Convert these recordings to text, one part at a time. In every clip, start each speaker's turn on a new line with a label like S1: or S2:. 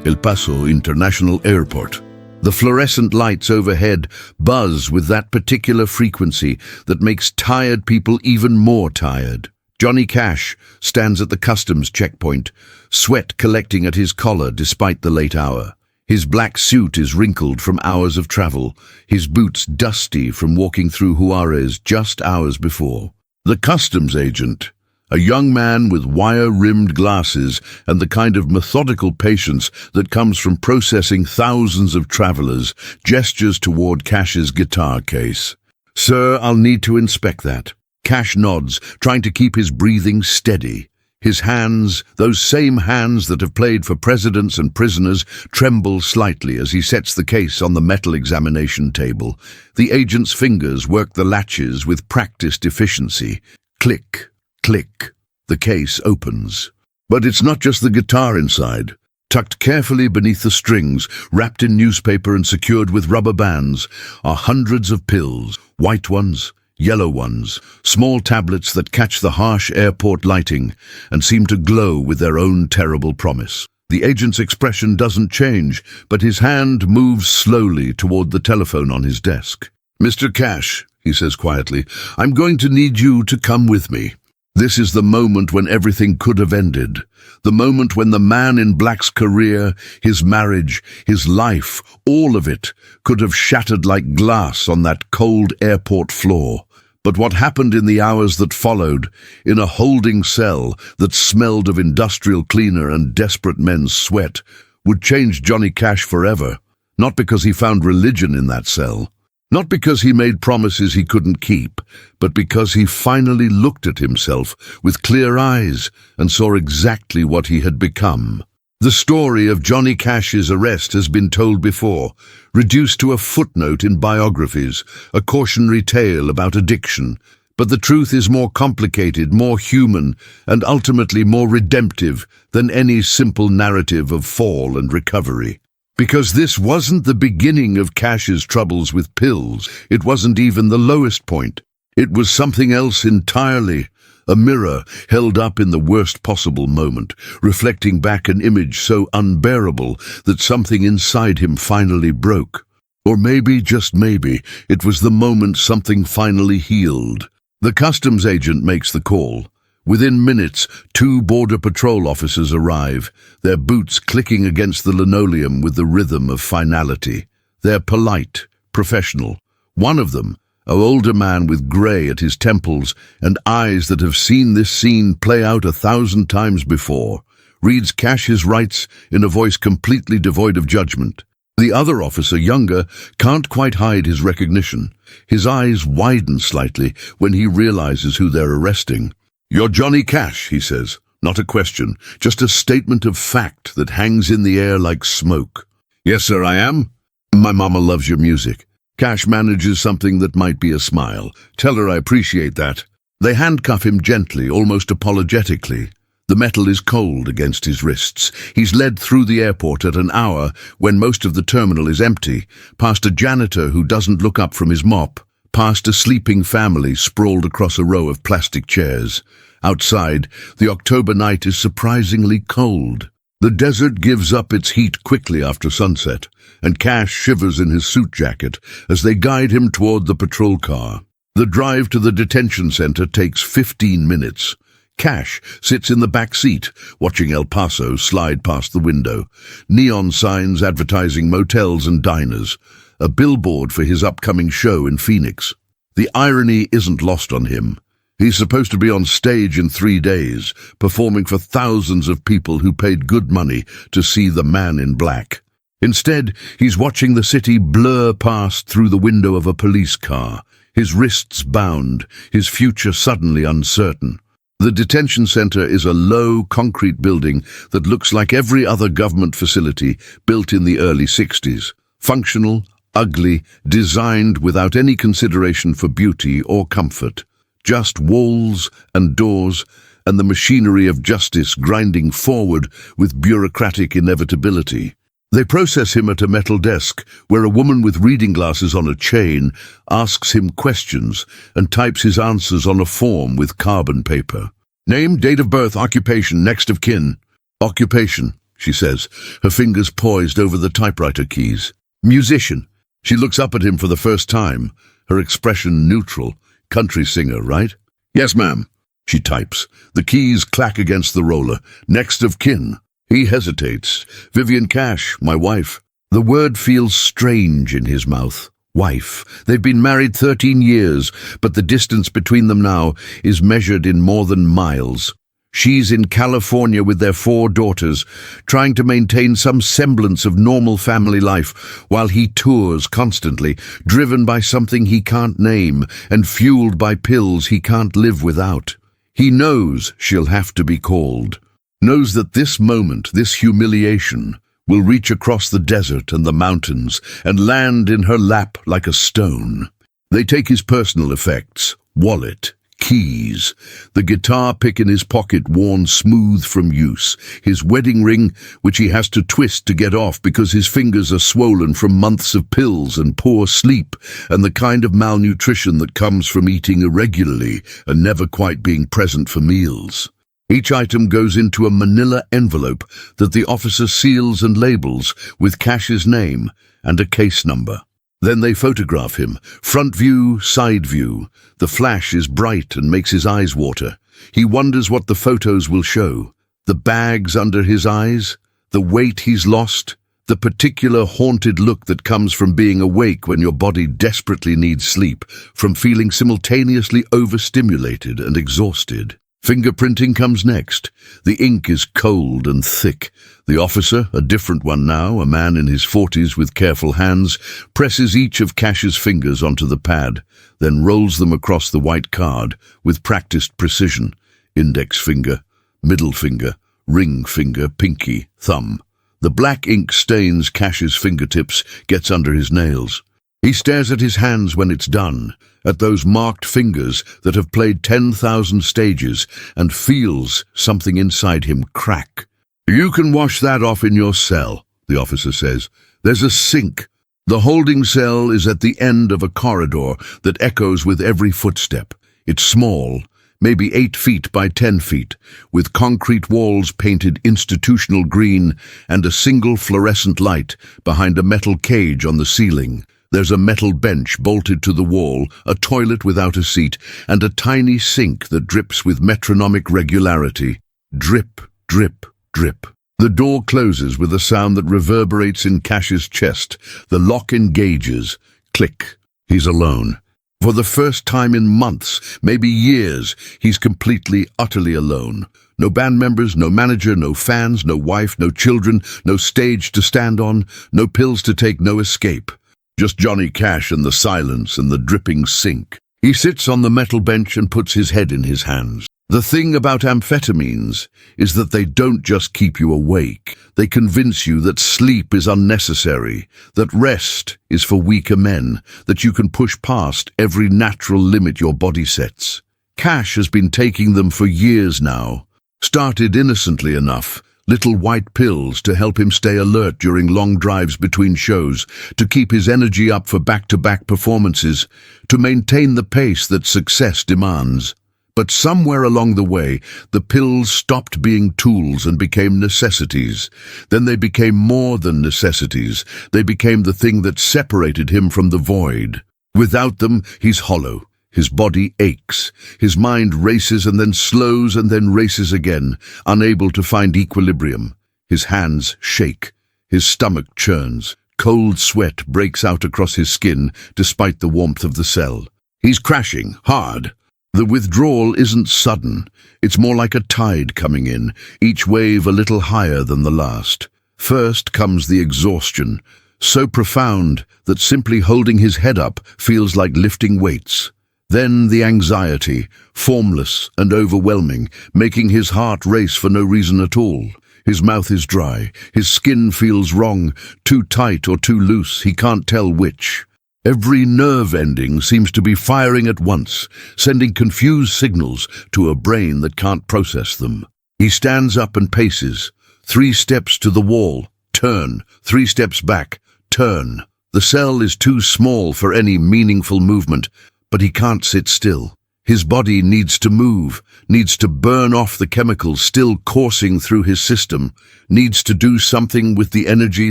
S1: El Paso International Airport. The fluorescent lights overhead buzz with that particular frequency that makes tired people even more tired. Johnny Cash stands at the customs checkpoint, sweat collecting at his collar despite the late hour. His black suit is wrinkled from hours of travel, his boots dusty from walking through Juarez just hours before. The customs agent, a young man with wire-rimmed glasses and the kind of methodical patience that comes from processing thousands of travelers, gestures toward Cash's guitar case. "Sir, I'll need to inspect that." Cash nods, trying to keep his breathing steady. His hands, those same hands that have played for presidents and prisoners, tremble slightly as he sets the case on the metal examination table. The agent's fingers work the latches with practiced efficiency. Click. Click. The case opens. But it's not just the guitar inside. Tucked carefully beneath the strings, wrapped in newspaper and secured with rubber bands, are hundreds of pills, white ones, yellow ones, small tablets that catch the harsh airport lighting and seem to glow with their own terrible promise. The agent's expression doesn't change, but his hand moves slowly toward the telephone on his desk. "Mr. Cash," he says quietly, "I'm going to need you to come with me." This is the moment when everything could have ended. The moment when the man in black's career, his marriage, his life, all of it, could have shattered like glass on that cold airport floor. But what happened in the hours that followed, in a holding cell that smelled of industrial cleaner and desperate men's sweat, would change Johnny Cash forever. Not because he found religion in that cell. Not because he made promises he couldn't keep, but because he finally looked at himself with clear eyes and saw exactly what he had become. The story of Johnny Cash's arrest has been told before, reduced to a footnote in biographies, a cautionary tale about addiction. But the truth is more complicated, more human, and ultimately more redemptive than any simple narrative of fall and recovery. Because this wasn't the beginning of Cash's troubles with pills. It wasn't even the lowest point. It was something else entirely. A mirror held up in the worst possible moment, reflecting back an image so unbearable that something inside him finally broke. Or maybe, just maybe, it was the moment something finally healed. The customs agent makes the call. Within minutes, 2 Border Patrol officers arrive, their boots clicking against the linoleum with the rhythm of finality. They're polite, professional. One of them, an older man with grey at his temples and eyes that have seen this scene play out 1,000 times before, reads Cash's rights in a voice completely devoid of judgment. The other officer, younger, can't quite hide his recognition. His eyes widen slightly when he realizes who they're arresting. "You're Johnny Cash," he says. Not a question, just a statement of fact that hangs in the air like smoke. "Yes, sir, I am. My mama loves your music." Cash manages something that might be a smile. "Tell her I appreciate that." They handcuff him gently, almost apologetically. The metal is cold against his wrists. He's led through the airport at an hour when most of the terminal is empty, past a janitor who doesn't look up from his mop, past a sleeping family sprawled across a row of plastic chairs. Outside, the October night is surprisingly cold. The desert gives up its heat quickly after sunset, and Cash shivers in his suit jacket as they guide him toward the patrol car. The drive to the detention center takes 15 minutes. Cash sits in the back seat, watching El Paso slide past the window. Neon signs advertising motels and diners. A billboard for his upcoming show in Phoenix. The irony isn't lost on him. He's supposed to be on stage in 3 days, performing for thousands of people who paid good money to see the man in black. Instead, he's watching the city blur past through the window of a police car, his wrists bound, his future suddenly uncertain. The detention center is a low, concrete building that looks like every other government facility built in the early 60s. Functional, ugly, designed without any consideration for beauty or comfort. Just walls and doors and the machinery of justice grinding forward with bureaucratic inevitability. They process him at a metal desk where a woman with reading glasses on a chain asks him questions and types his answers on a form with carbon paper. "Name, date of birth, occupation, next of kin." "Occupation," she says, her fingers poised over the typewriter keys. Musician. She looks up at him for the first time, her expression neutral. Country singer, right? Yes, ma'am. She types. The keys clack against the roller. Next of kin. He hesitates. Vivian Cash, my wife. The word feels strange in his mouth. Wife. They've been married 13 years, but the distance between them now is measured in more than miles. She's in California with their 4 daughters, trying to maintain some semblance of normal family life, while he tours constantly, driven by something he can't name and fueled by pills he can't live without. He knows she'll have to be called, knows that this moment, this humiliation, will reach across the desert and the mountains and land in her lap like a stone. They take his personal effects, wallet, keys, the guitar pick in his pocket worn smooth from use, his wedding ring, which he has to twist to get off because his fingers are swollen from months of pills and poor sleep and the kind of malnutrition that comes from eating irregularly and never quite being present for meals. Each item goes into a manila envelope that the officer seals and labels with Cash's name and a case number. Then they photograph him, front view, side view. The flash is bright and makes his eyes water. He wonders what the photos will show. The bags under his eyes, the weight he's lost, the particular haunted look that comes from being awake when your body desperately needs sleep, from feeling simultaneously overstimulated and exhausted. Fingerprinting comes next. The ink is cold and thick. The officer, a different one now, a man in his 40s with careful hands, presses each of Cash's fingers onto the pad, then rolls them across the white card with practiced precision. Index finger, middle finger, ring finger, pinky, thumb. The black ink stains Cash's fingertips, gets under his nails. He stares at his hands when it's done, at those marked fingers that have played 10,000 stages, and feels something inside him crack. You can wash that off in your cell, the officer says. There's a sink. The holding cell is at the end of a corridor that echoes with every footstep. It's small, maybe 8 feet by 10 feet, with concrete walls painted institutional green and a single fluorescent light behind a metal cage on the ceiling. There's a metal bench bolted to the wall, a toilet without a seat, and a tiny sink that drips with metronomic regularity. Drip, drip, drip. The door closes with a sound that reverberates in Cash's chest. The lock engages. Click. He's alone. For the first time in months, maybe years, he's completely, utterly alone. No band members, no manager, no fans, no wife, no children, no stage to stand on, no pills to take, no escape. Just Johnny Cash and the silence and the dripping sink. He sits on the metal bench and puts his head in his hands. The thing about amphetamines is that they don't just keep you awake. They convince you that sleep is unnecessary, that rest is for weaker men, that you can push past every natural limit your body sets. Cash has been taking them for years now. Started innocently enough, little white pills to help him stay alert during long drives between shows, to keep his energy up for back-to-back performances, to maintain the pace that success demands. But somewhere along the way, the pills stopped being tools and became necessities. Then they became more than necessities. They became the thing that separated him from the void. Without them, he's hollow. His body aches. His mind races and then slows and then races again, unable to find equilibrium. His hands shake. His stomach churns. Cold sweat breaks out across his skin despite the warmth of the cell. He's crashing, hard. The withdrawal isn't sudden. It's more like a tide coming in, each wave a little higher than the last. First comes the exhaustion, so profound that simply holding his head up feels like lifting weights. Then the anxiety, formless and overwhelming, making his heart race for no reason at all. His mouth is dry, his skin feels wrong, too tight or too loose, he can't tell which. Every nerve ending seems to be firing at once, sending confused signals to a brain that can't process them. He stands up and paces. 3 steps to the wall, turn. 3 steps back, turn. The cell is too small for any meaningful movement, but he can't sit still. His body needs to move, needs to burn off the chemicals still coursing through his system, needs to do something with the energy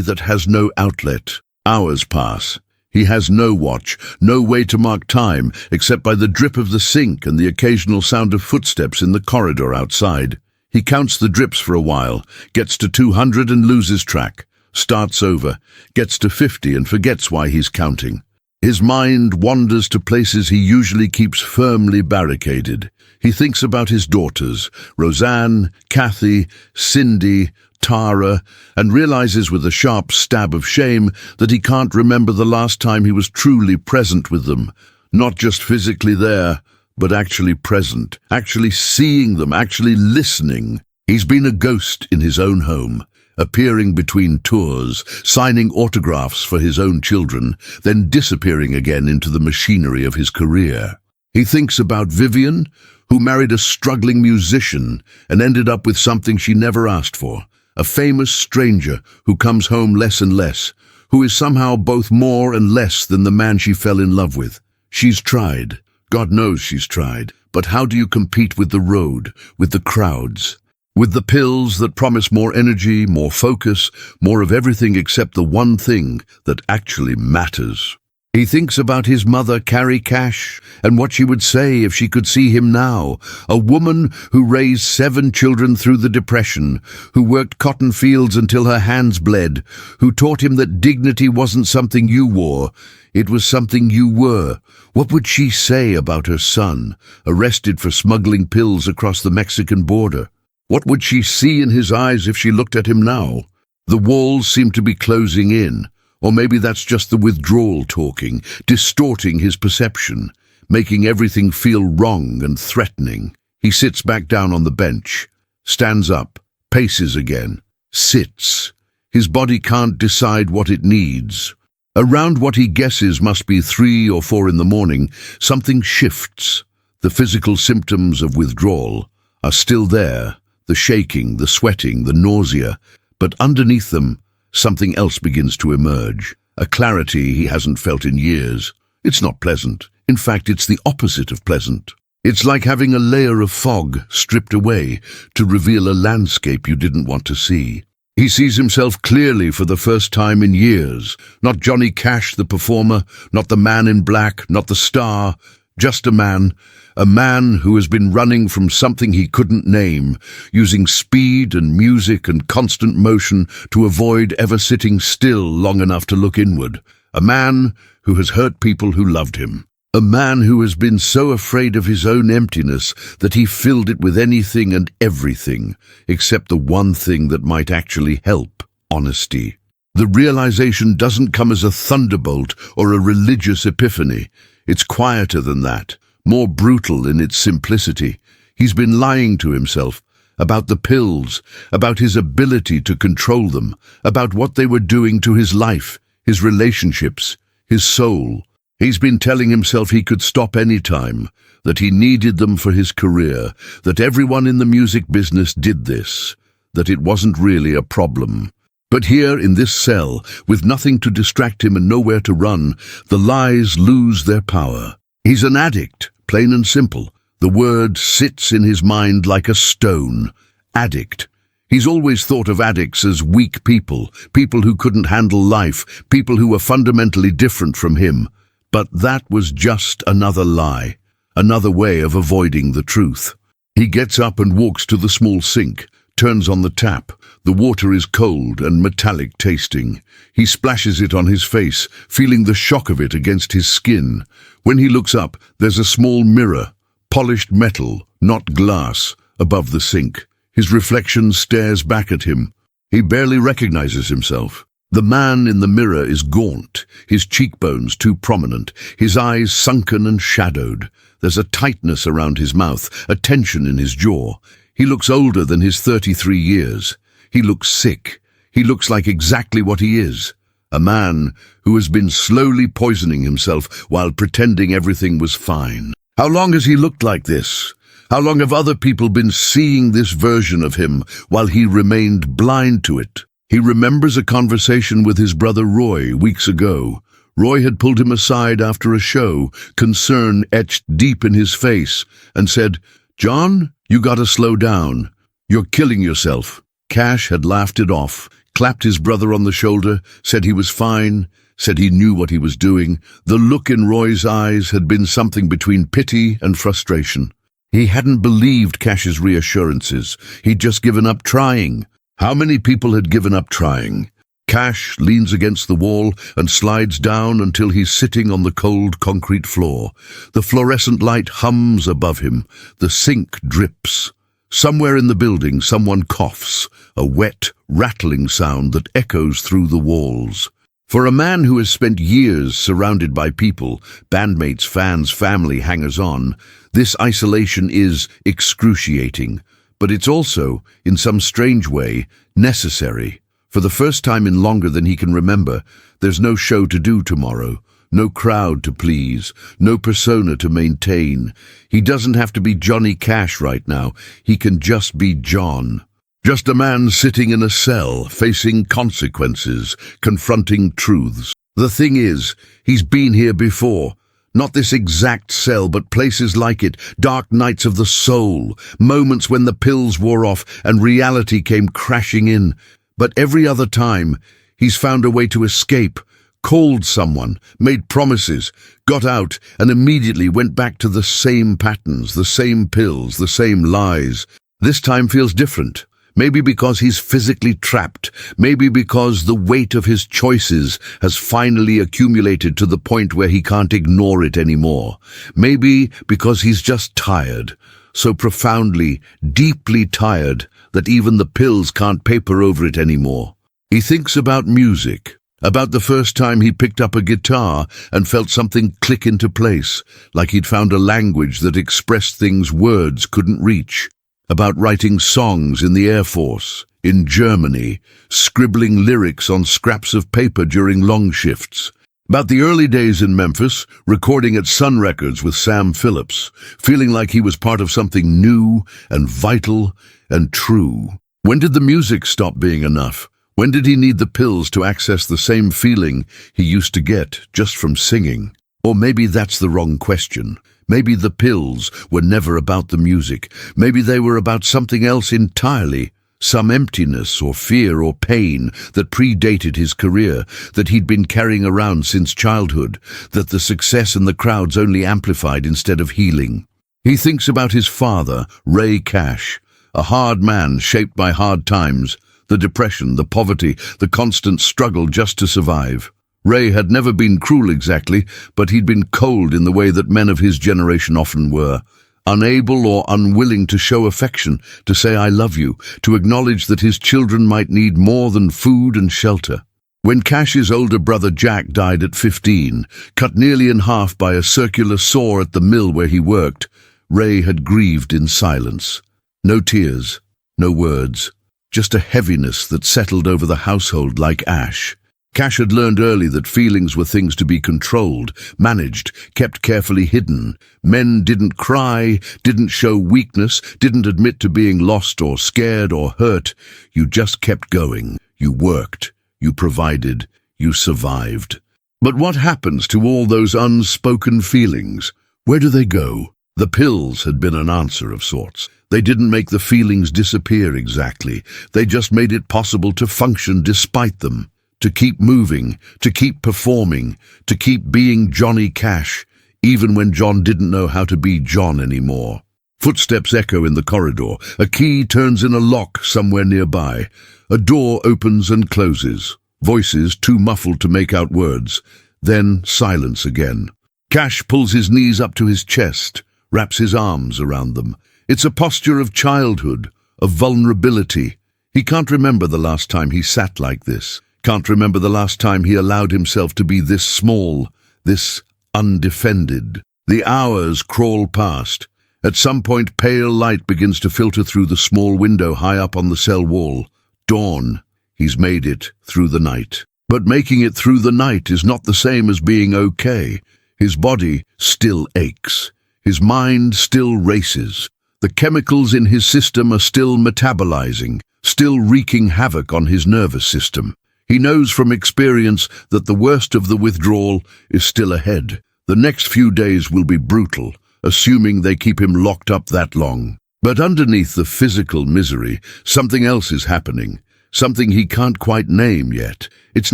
S1: that has no outlet. Hours pass. He has no watch, no way to mark time, except by the drip of the sink and the occasional sound of footsteps in the corridor outside. He counts the drips for a while, gets to 200 and loses track, starts over, gets to 50 and forgets why he's counting. His mind wanders to places he usually keeps firmly barricaded. He thinks about his daughters, Roseanne, Kathy, Cindy, Tara, and realizes with a sharp stab of shame that he can't remember the last time he was truly present with them. Not just physically there, but actually present, actually seeing them, actually listening. He's been a ghost in his own home, appearing between tours, signing autographs for his own children, then disappearing again into the machinery of his career. He thinks about Vivian, who married a struggling musician and ended up with something she never asked for, a famous stranger who comes home less and less, who is somehow both more and less than the man she fell in love with. She's tried. God knows she's tried. But how do you compete with the road, with the crowds? With the pills that promise more energy, more focus, more of everything except the one thing that actually matters. He thinks about his mother, Carrie Cash, and what she would say if she could see him now, a woman who raised 7 children through the Depression, who worked cotton fields until her hands bled, who taught him that dignity wasn't something you wore, it was something you were. What would she say about her son, arrested for smuggling pills across the Mexican border? What would she see in his eyes if she looked at him now? The walls seem to be closing in, or maybe that's just the withdrawal talking, distorting his perception, making everything feel wrong and threatening. He sits back down on the bench, stands up, paces again, sits. His body can't decide what it needs. Around what he guesses must be 3 or 4 in the morning, something shifts. The physical symptoms of withdrawal are still there. The shaking, the sweating, the nausea, but underneath them, something else begins to emerge, a clarity he hasn't felt in years. It's not pleasant. In fact, it's the opposite of pleasant. It's like having a layer of fog stripped away to reveal a landscape you didn't want to see. He sees himself clearly for the first time in years, not Johnny Cash the performer, not the man in black, not the star, just a man who has been running from something he couldn't name, using speed and music and constant motion to avoid ever sitting still long enough to look inward. A man who has hurt people who loved him. A man who has been so afraid of his own emptiness that he filled it with anything and everything, except the one thing that might actually help: honesty. The realization doesn't come as a thunderbolt or a religious epiphany. It's quieter than that, more brutal in its simplicity. He's been lying to himself about the pills, about his ability to control them, about what they were doing to his life, his relationships, his soul. He's been telling himself he could stop any time, that he needed them for his career, that everyone in the music business did this, that it wasn't really a problem. But here in this cell, with nothing to distract him and nowhere to run, the lies lose their power. He's an addict, plain and simple. The word sits in his mind like a stone. Addict. He's always thought of addicts as weak people, people who couldn't handle life, people who were fundamentally different from him. But that was just another lie, another way of avoiding the truth. He gets up and walks to the small sink, turns on the tap. The water is cold and metallic tasting. He splashes it on his face, feeling the shock of it against his skin. When he looks up, there's a small mirror, polished metal, not glass, above the sink. His reflection stares back at him. He barely recognizes himself. The man in the mirror is gaunt, his cheekbones too prominent, his eyes sunken and shadowed. There's a tightness around his mouth, a tension in his jaw. He looks older than his 33 years. He looks sick. He looks like exactly what he is. A man who has been slowly poisoning himself while pretending everything was fine. How long has he looked like this? How long have other people been seeing this version of him while he remained blind to it? He remembers a conversation with his brother Roy weeks ago. Roy had pulled him aside after a show, concern etched deep in his face, and said, "John, you gotta slow down. You're killing yourself." Cash had laughed it off, clapped his brother on the shoulder, said he was fine, said he knew what he was doing. The look in Roy's eyes had been something between pity and frustration. He hadn't believed Cash's reassurances. He'd just given up trying. How many people had given up trying? Cash leans against the wall and slides down until he's sitting on the cold concrete floor. The fluorescent light hums above him. The sink drips. Somewhere in the building, someone coughs, a wet, rattling sound that echoes through the walls. For a man who has spent years surrounded by people, bandmates, fans, family, hangers-on, this isolation is excruciating. But it's also, in some strange way, necessary. For the first time in longer than he can remember, there's no show to do tomorrow, no crowd to please, no persona to maintain. He doesn't have to be Johnny Cash right now. He can just be John. Just a man sitting in a cell, facing consequences, confronting truths. The thing is, he's been here before. Not this exact cell, but places like it, dark nights of the soul, moments when the pills wore off and reality came crashing in. But every other time, he's found a way to escape, called someone, made promises, got out, and immediately went back to the same patterns, the same pills, the same lies. This time feels different. Maybe because he's physically trapped, maybe because the weight of his choices has finally accumulated to the point where he can't ignore it anymore. Maybe because he's just tired, so profoundly, deeply tired that even the pills can't paper over it anymore. He thinks about music, about the first time he picked up a guitar and felt something click into place, like he'd found a language that expressed things words couldn't reach. About writing songs in the Air Force, in Germany, scribbling lyrics on scraps of paper during long shifts. About the early days in Memphis, recording at Sun Records with Sam Phillips, feeling like he was part of something new and vital and true. When did the music stop being enough? When did he need the pills to access the same feeling he used to get just from singing? Or maybe that's the wrong question. Maybe the pills were never about the music. Maybe they were about something else entirely. Some emptiness or fear or pain that predated his career, that he'd been carrying around since childhood, that the success in the crowds only amplified instead of healing. He thinks about his father, Ray Cash, a hard man shaped by hard times, the depression, the poverty, the constant struggle just to survive. Ray had never been cruel exactly, but he'd been cold in the way that men of his generation often were. Unable or unwilling to show affection, to say I love you, to acknowledge that his children might need more than food and shelter. When Cash's older brother Jack died at 15, cut nearly in half by a circular saw at the mill where he worked, Ray had grieved in silence. No tears, no words, just a heaviness that settled over the household like ash. Cash had learned early that feelings were things to be controlled, managed, kept carefully hidden. Men didn't cry, didn't show weakness, didn't admit to being lost or scared or hurt. You just kept going. You worked. You provided. You survived. But what happens to all those unspoken feelings? Where do they go? The pills had been an answer of sorts. They didn't make the feelings disappear exactly. They just made it possible to function despite them. To keep moving, to keep performing, to keep being Johnny Cash, even when John didn't know how to be John anymore. Footsteps echo in the corridor. A key turns in a lock somewhere nearby. A door opens and closes. Voices too muffled to make out words. Then silence again. Cash pulls his knees up to his chest, wraps his arms around them. It's a posture of childhood, of vulnerability. He can't remember the last time he sat like this. Can't remember the last time he allowed himself to be this small, this undefended. The hours crawl past. At some point, pale light begins to filter through the small window high up on the cell wall. Dawn. He's made it through the night. But making it through the night is not the same as being okay. His body still aches. His mind still races. The chemicals in his system are still metabolizing, still wreaking havoc on his nervous system. He knows from experience that the worst of the withdrawal is still ahead. The next few days will be brutal, assuming they keep him locked up that long. But underneath the physical misery, something else is happening, something he can't quite name yet. It's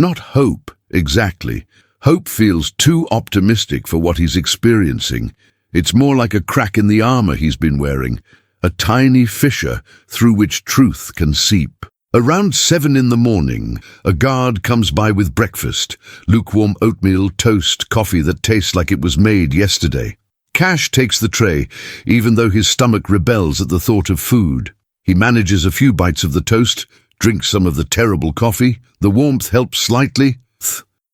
S1: not hope, exactly. Hope feels too optimistic for what he's experiencing. It's more like a crack in the armor he's been wearing, a tiny fissure through which truth can seep. Around 7 in the morning, a guard comes by with breakfast, lukewarm oatmeal, toast, coffee that tastes like it was made yesterday. Cash takes the tray, even though his stomach rebels at the thought of food. He manages a few bites of the toast, drinks some of the terrible coffee. The warmth helps slightly.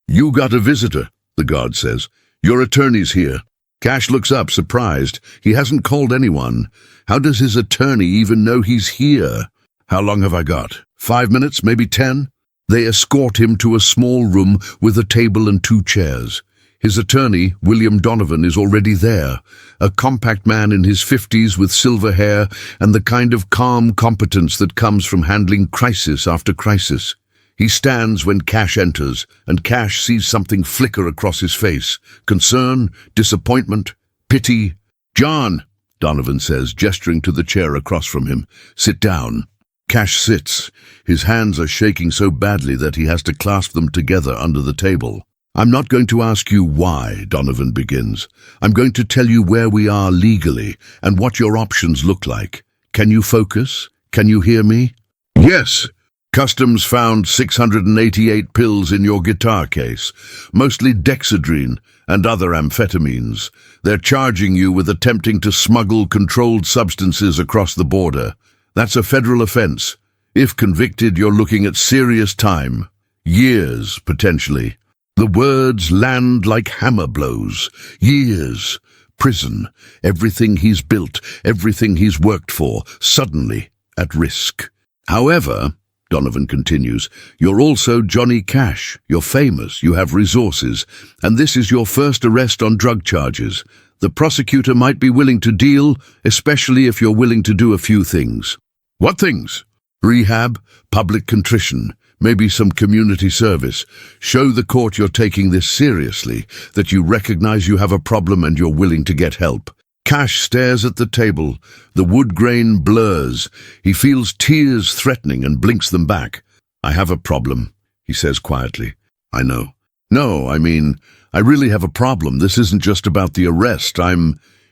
S1: "You got a visitor," the guard says. "Your attorney's here." Cash looks up, surprised. He hasn't called anyone. How does his attorney even know he's here? "How long have I got? 5 minutes, maybe 10? They escort him to a small room with a table and 2 chairs. His attorney, William Donovan, is already there, a compact man in his 50s with silver hair and the kind of calm competence that comes from handling crisis after crisis. He stands when Cash enters, and Cash sees something flicker across his face. Concern, disappointment, pity. "John," Donovan says, gesturing to the chair across from him. "Sit down." Cash sits. His hands are shaking so badly that he has to clasp them together under the table. "I'm not going to ask you why," Donovan begins. "I'm going to tell you where we are legally and what your options look like. Can you focus? Can you hear me?" "Yes." "Customs found 688 pills in your guitar case, mostly dexedrine and other amphetamines. They're charging you with attempting to smuggle controlled substances across the border. That's a federal offense. If convicted, you're looking at serious time. Years, potentially." The words land like hammer blows. Years. Prison. Everything he's built, everything he's worked for, suddenly at risk. "However," Donovan continues, "you're also Johnny Cash. You're famous, you have resources, and this is your first arrest on drug charges. The prosecutor might be willing to deal, especially if you're willing to do a few things." "What things?" "Rehab, public contrition, maybe some community service. Show the court you're taking this seriously, that you recognize you have a problem and you're willing to get help." Cash stares at the table. The wood grain blurs. He feels tears threatening and blinks them back. "I have a problem," he says quietly. "I know." "No, I really have a problem. This isn't just about the arrest.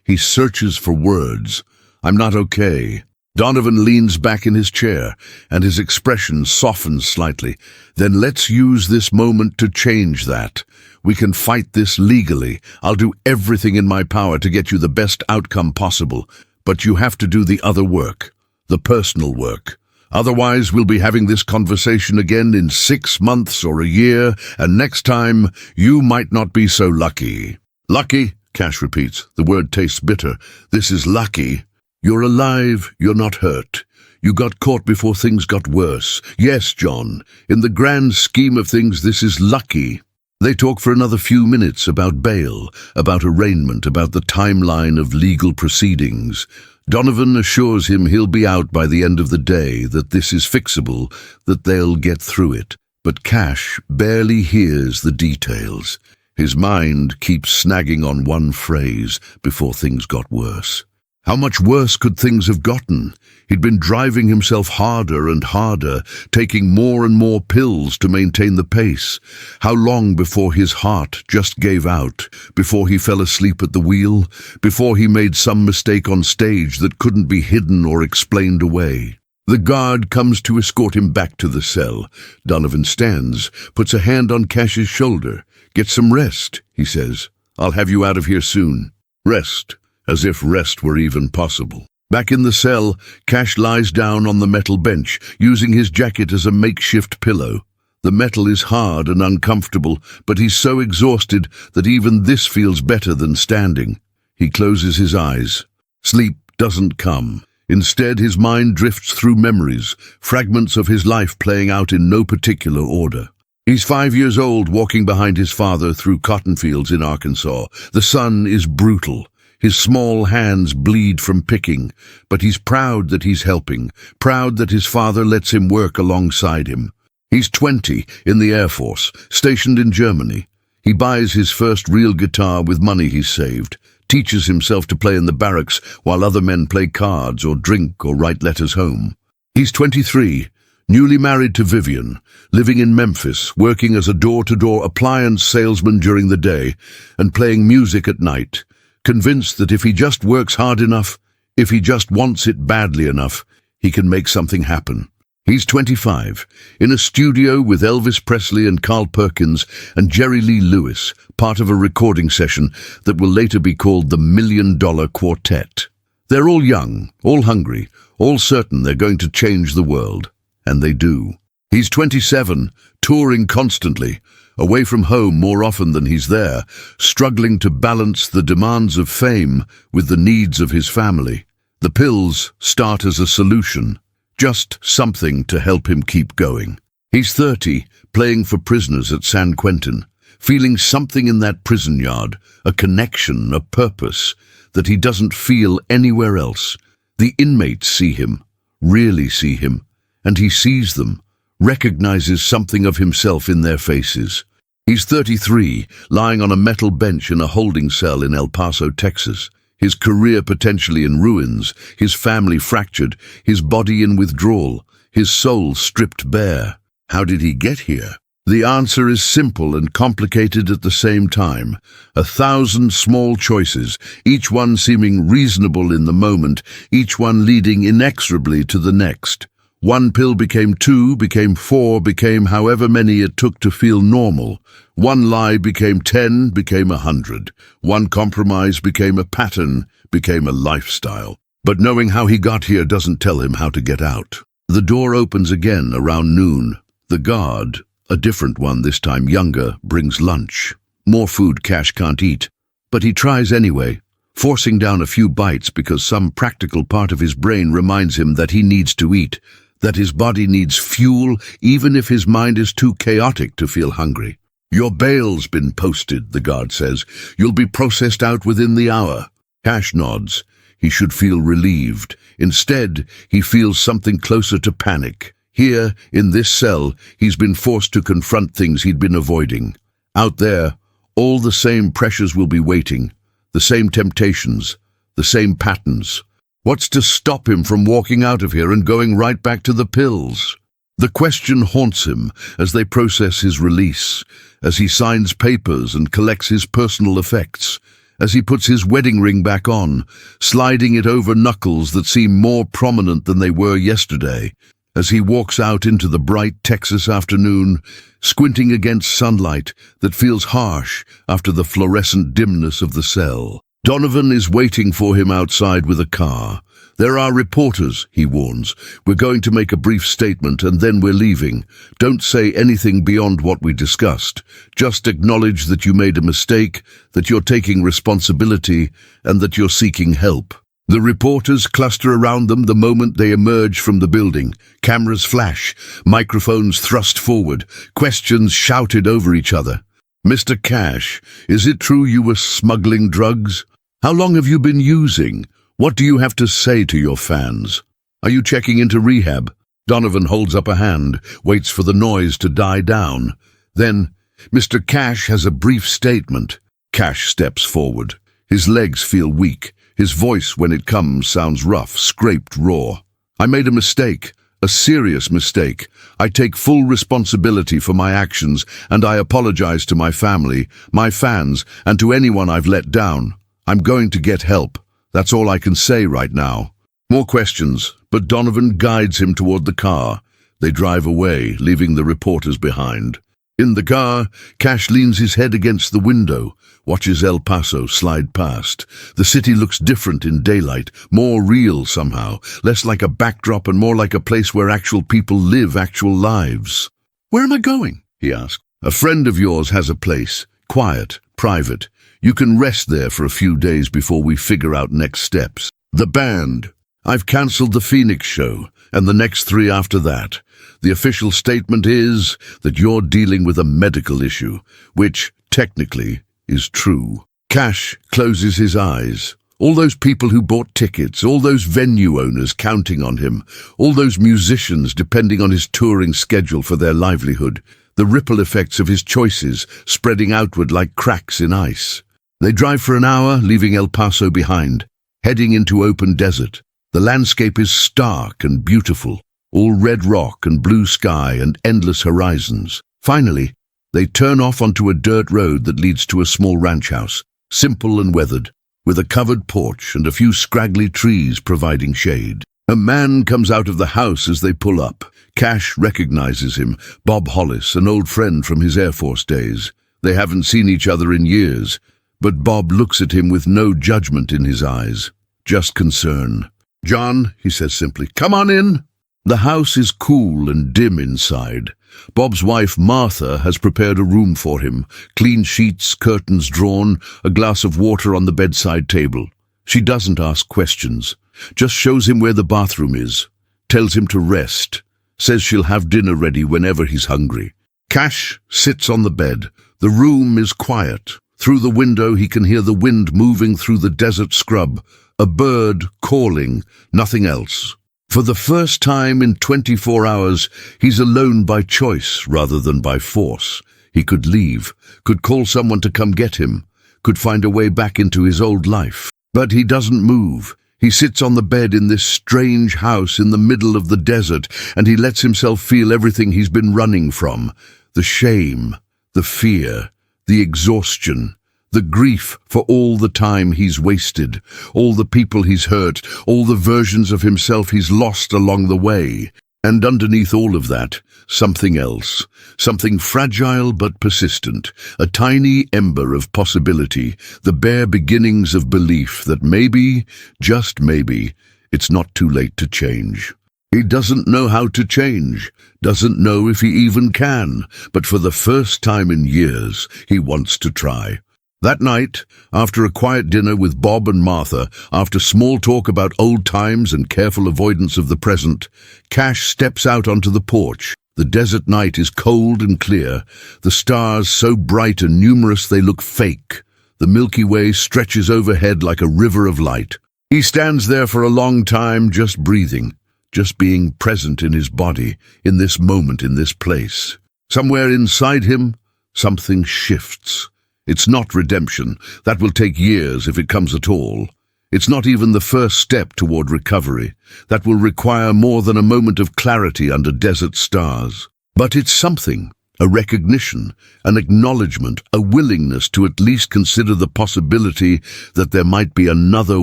S1: He searches for words. "I'm not okay." Donovan leans back in his chair, and his expression softens slightly. "Then let's use this moment to change that. We can fight this legally. I'll do everything in my power to get you the best outcome possible, but you have to do the other work, the personal work. Otherwise, we'll be having this conversation again in 6 months or a year, and next time, you might not be so lucky." "Lucky?" Cash repeats. The word tastes bitter. "This is lucky. You're alive, you're not hurt. You got caught before things got worse. Yes, John, in the grand scheme of things, this is lucky." They talk for another few minutes about bail, about arraignment, about the timeline of legal proceedings. Donovan assures him he'll be out by the end of the day, that this is fixable, that they'll get through it. But Cash barely hears the details. His mind keeps snagging on one phrase, "before things got worse." How much worse could things have gotten? He'd been driving himself harder and harder, taking more and more pills to maintain the pace. How long before his heart just gave out, before he fell asleep at the wheel, before he made some mistake on stage that couldn't be hidden or explained away? The guard comes to escort him back to the cell. Donovan stands, puts a hand on Cash's shoulder. "Get some rest," he says. "I'll have you out of here soon." Rest. As if rest were even possible. Back in the cell, Cash lies down on the metal bench, using his jacket as a makeshift pillow. The metal is hard and uncomfortable, but he's so exhausted that even this feels better than standing. He closes his eyes. Sleep doesn't come. Instead, his mind drifts through memories, fragments of his life playing out in no particular order. He's 5 years old, walking behind his father through cotton fields in Arkansas. The sun is brutal. His small hands bleed from picking, but he's proud that he's helping, proud that his father lets him work alongside him. He's 20, in the Air Force, stationed in Germany. He buys his first real guitar with money he's saved, teaches himself to play in the barracks while other men play cards or drink or write letters home. He's 23, newly married to Vivian, living in Memphis, working as a door-to-door appliance salesman during the day and playing music at night, convinced that if he just works hard enough, if he just wants it badly enough, he can make something happen. He's 25, in a studio with Elvis Presley and Carl Perkins and Jerry Lee Lewis, part of a recording session that will later be called the $1 Million Quartet. They're all young, all hungry, all certain they're going to change the world. And they do. He's 27, touring constantly, away from home more often than he's there, struggling to balance the demands of fame with the needs of his family. The pills start as a solution, just something to help him keep going. He's 30, playing for prisoners at San Quentin, feeling something in that prison yard, a connection, a purpose, that he doesn't feel anywhere else. The inmates see him, really see him, and he sees them, recognizes something of himself in their faces. He's 33, lying on a metal bench in a holding cell in El Paso, Texas. His career potentially in ruins, his family fractured, his body in withdrawal, his soul stripped bare. How did he get here? The answer is simple and complicated at the same time. 1,000 small choices, each one seeming reasonable in the moment, each one leading inexorably to the next. One pill became 2, became 4, became however many it took to feel normal. One lie became 10, became 100. One compromise became a pattern, became a lifestyle. But knowing how he got here doesn't tell him how to get out. The door opens again around noon. The guard, a different one this time younger, brings lunch. More food Cash can't eat. But he tries anyway, forcing down a few bites because some practical part of his brain reminds him that he needs to eat, that his body needs fuel even if his mind is too chaotic to feel hungry. Your bail's been posted, the guard says. You'll be processed out within the hour. Cash nods. He should feel relieved. Instead, he feels something closer to panic. Here, in this cell, he's been forced to confront things he'd been avoiding. Out there, all the same pressures will be waiting, the same temptations, the same patterns. What's to stop him from walking out of here and going right back to the pills? The question haunts him as they process his release, as he signs papers and collects his personal effects, as he puts his wedding ring back on, sliding it over knuckles that seem more prominent than they were yesterday, as he walks out into the bright Texas afternoon, squinting against sunlight that feels harsh after the fluorescent dimness of the cell. Donovan is waiting for him outside with a car. There are reporters, he warns. We're going to make a brief statement and then we're leaving. Don't say anything beyond what we discussed. Just acknowledge that you made a mistake, that you're taking responsibility, and that you're seeking help. The reporters cluster around them the moment they emerge from the building. Cameras flash, microphones thrust forward, questions shouted over each other. Mr. Cash, is it true you were smuggling drugs? How long have you been using? What do you have to say to your fans? Are you checking into rehab? Donovan holds up a hand, waits for the noise to die down. Then, Mr. Cash has a brief statement. Cash steps forward. His legs feel weak. His voice, when it comes, sounds rough, scraped, raw. I made a mistake, a serious mistake. I take full responsibility for my actions, and I apologize to my family, my fans, and to anyone I've let down. I'm going to get help. That's all I can say right now. More questions, but Donovan guides him toward the car. They drive away, leaving the reporters behind. In the car, Cash leans his head against the window, watches El Paso slide past. The city looks different in daylight, more real somehow, less like a backdrop and more like a place where actual people live actual lives. Where am I going? He asked. A friend of yours has a place, quiet, private. You can rest there for a few days before we figure out next steps. The band. I've cancelled the Phoenix show, and the next 3 after that. The official statement is that you're dealing with a medical issue, which, technically, is true. Cash closes his eyes. All those people who bought tickets, all those venue owners counting on him, all those musicians depending on his touring schedule for their livelihood, the ripple effects of his choices spreading outward like cracks in ice. They drive for an hour, leaving El Paso behind, heading into open desert. The landscape is stark and beautiful, all red rock and blue sky and endless horizons. Finally, they turn off onto a dirt road that leads to a small ranch house, simple and weathered, with a covered porch and a few scraggly trees providing shade. A man comes out of the house as they pull up. Cash recognizes him, Bob Hollis, an old friend from his Air Force days. They haven't seen each other in years, but Bob looks at him with no judgment in his eyes, just concern. "John," he says simply, "come on in." The house is cool and dim inside. Bob's wife, Martha, has prepared a room for him, clean sheets, curtains drawn, a glass of water on the bedside table. She doesn't ask questions, just shows him where the bathroom is, tells him to rest, says she'll have dinner ready whenever he's hungry. Cash sits on the bed. The room is quiet. Through the window he can hear the wind moving through the desert scrub, a bird calling, nothing else. For the first time in 24 hours, he's alone by choice rather than by force. He could leave, could call someone to come get him, could find a way back into his old life. But he doesn't move. He sits on the bed in this strange house in the middle of the desert, and he lets himself feel everything he's been running from. The shame, the fear, the exhaustion, the grief for all the time he's wasted, all the people he's hurt, all the versions of himself he's lost along the way. And underneath all of that, something else, something fragile but persistent, a tiny ember of possibility, the bare beginnings of belief that maybe, just maybe, it's not too late to change. He doesn't know how to change, doesn't know if he even can, but for the first time in years, he wants to try. That night, after a quiet dinner with Bob and Martha, after small talk about old times and careful avoidance of the present, Cash steps out onto the porch. The desert night is cold and clear, the stars so bright and numerous they look fake. The Milky Way stretches overhead like a river of light. He stands there for a long time, just breathing, just being present in his body, in this moment, in this place. Somewhere inside him, something shifts. It's not redemption. That will take years if it comes at all. It's not even the first step toward recovery. That will require more than a moment of clarity under desert stars. But it's something, a recognition, an acknowledgement, a willingness to at least consider the possibility that there might be another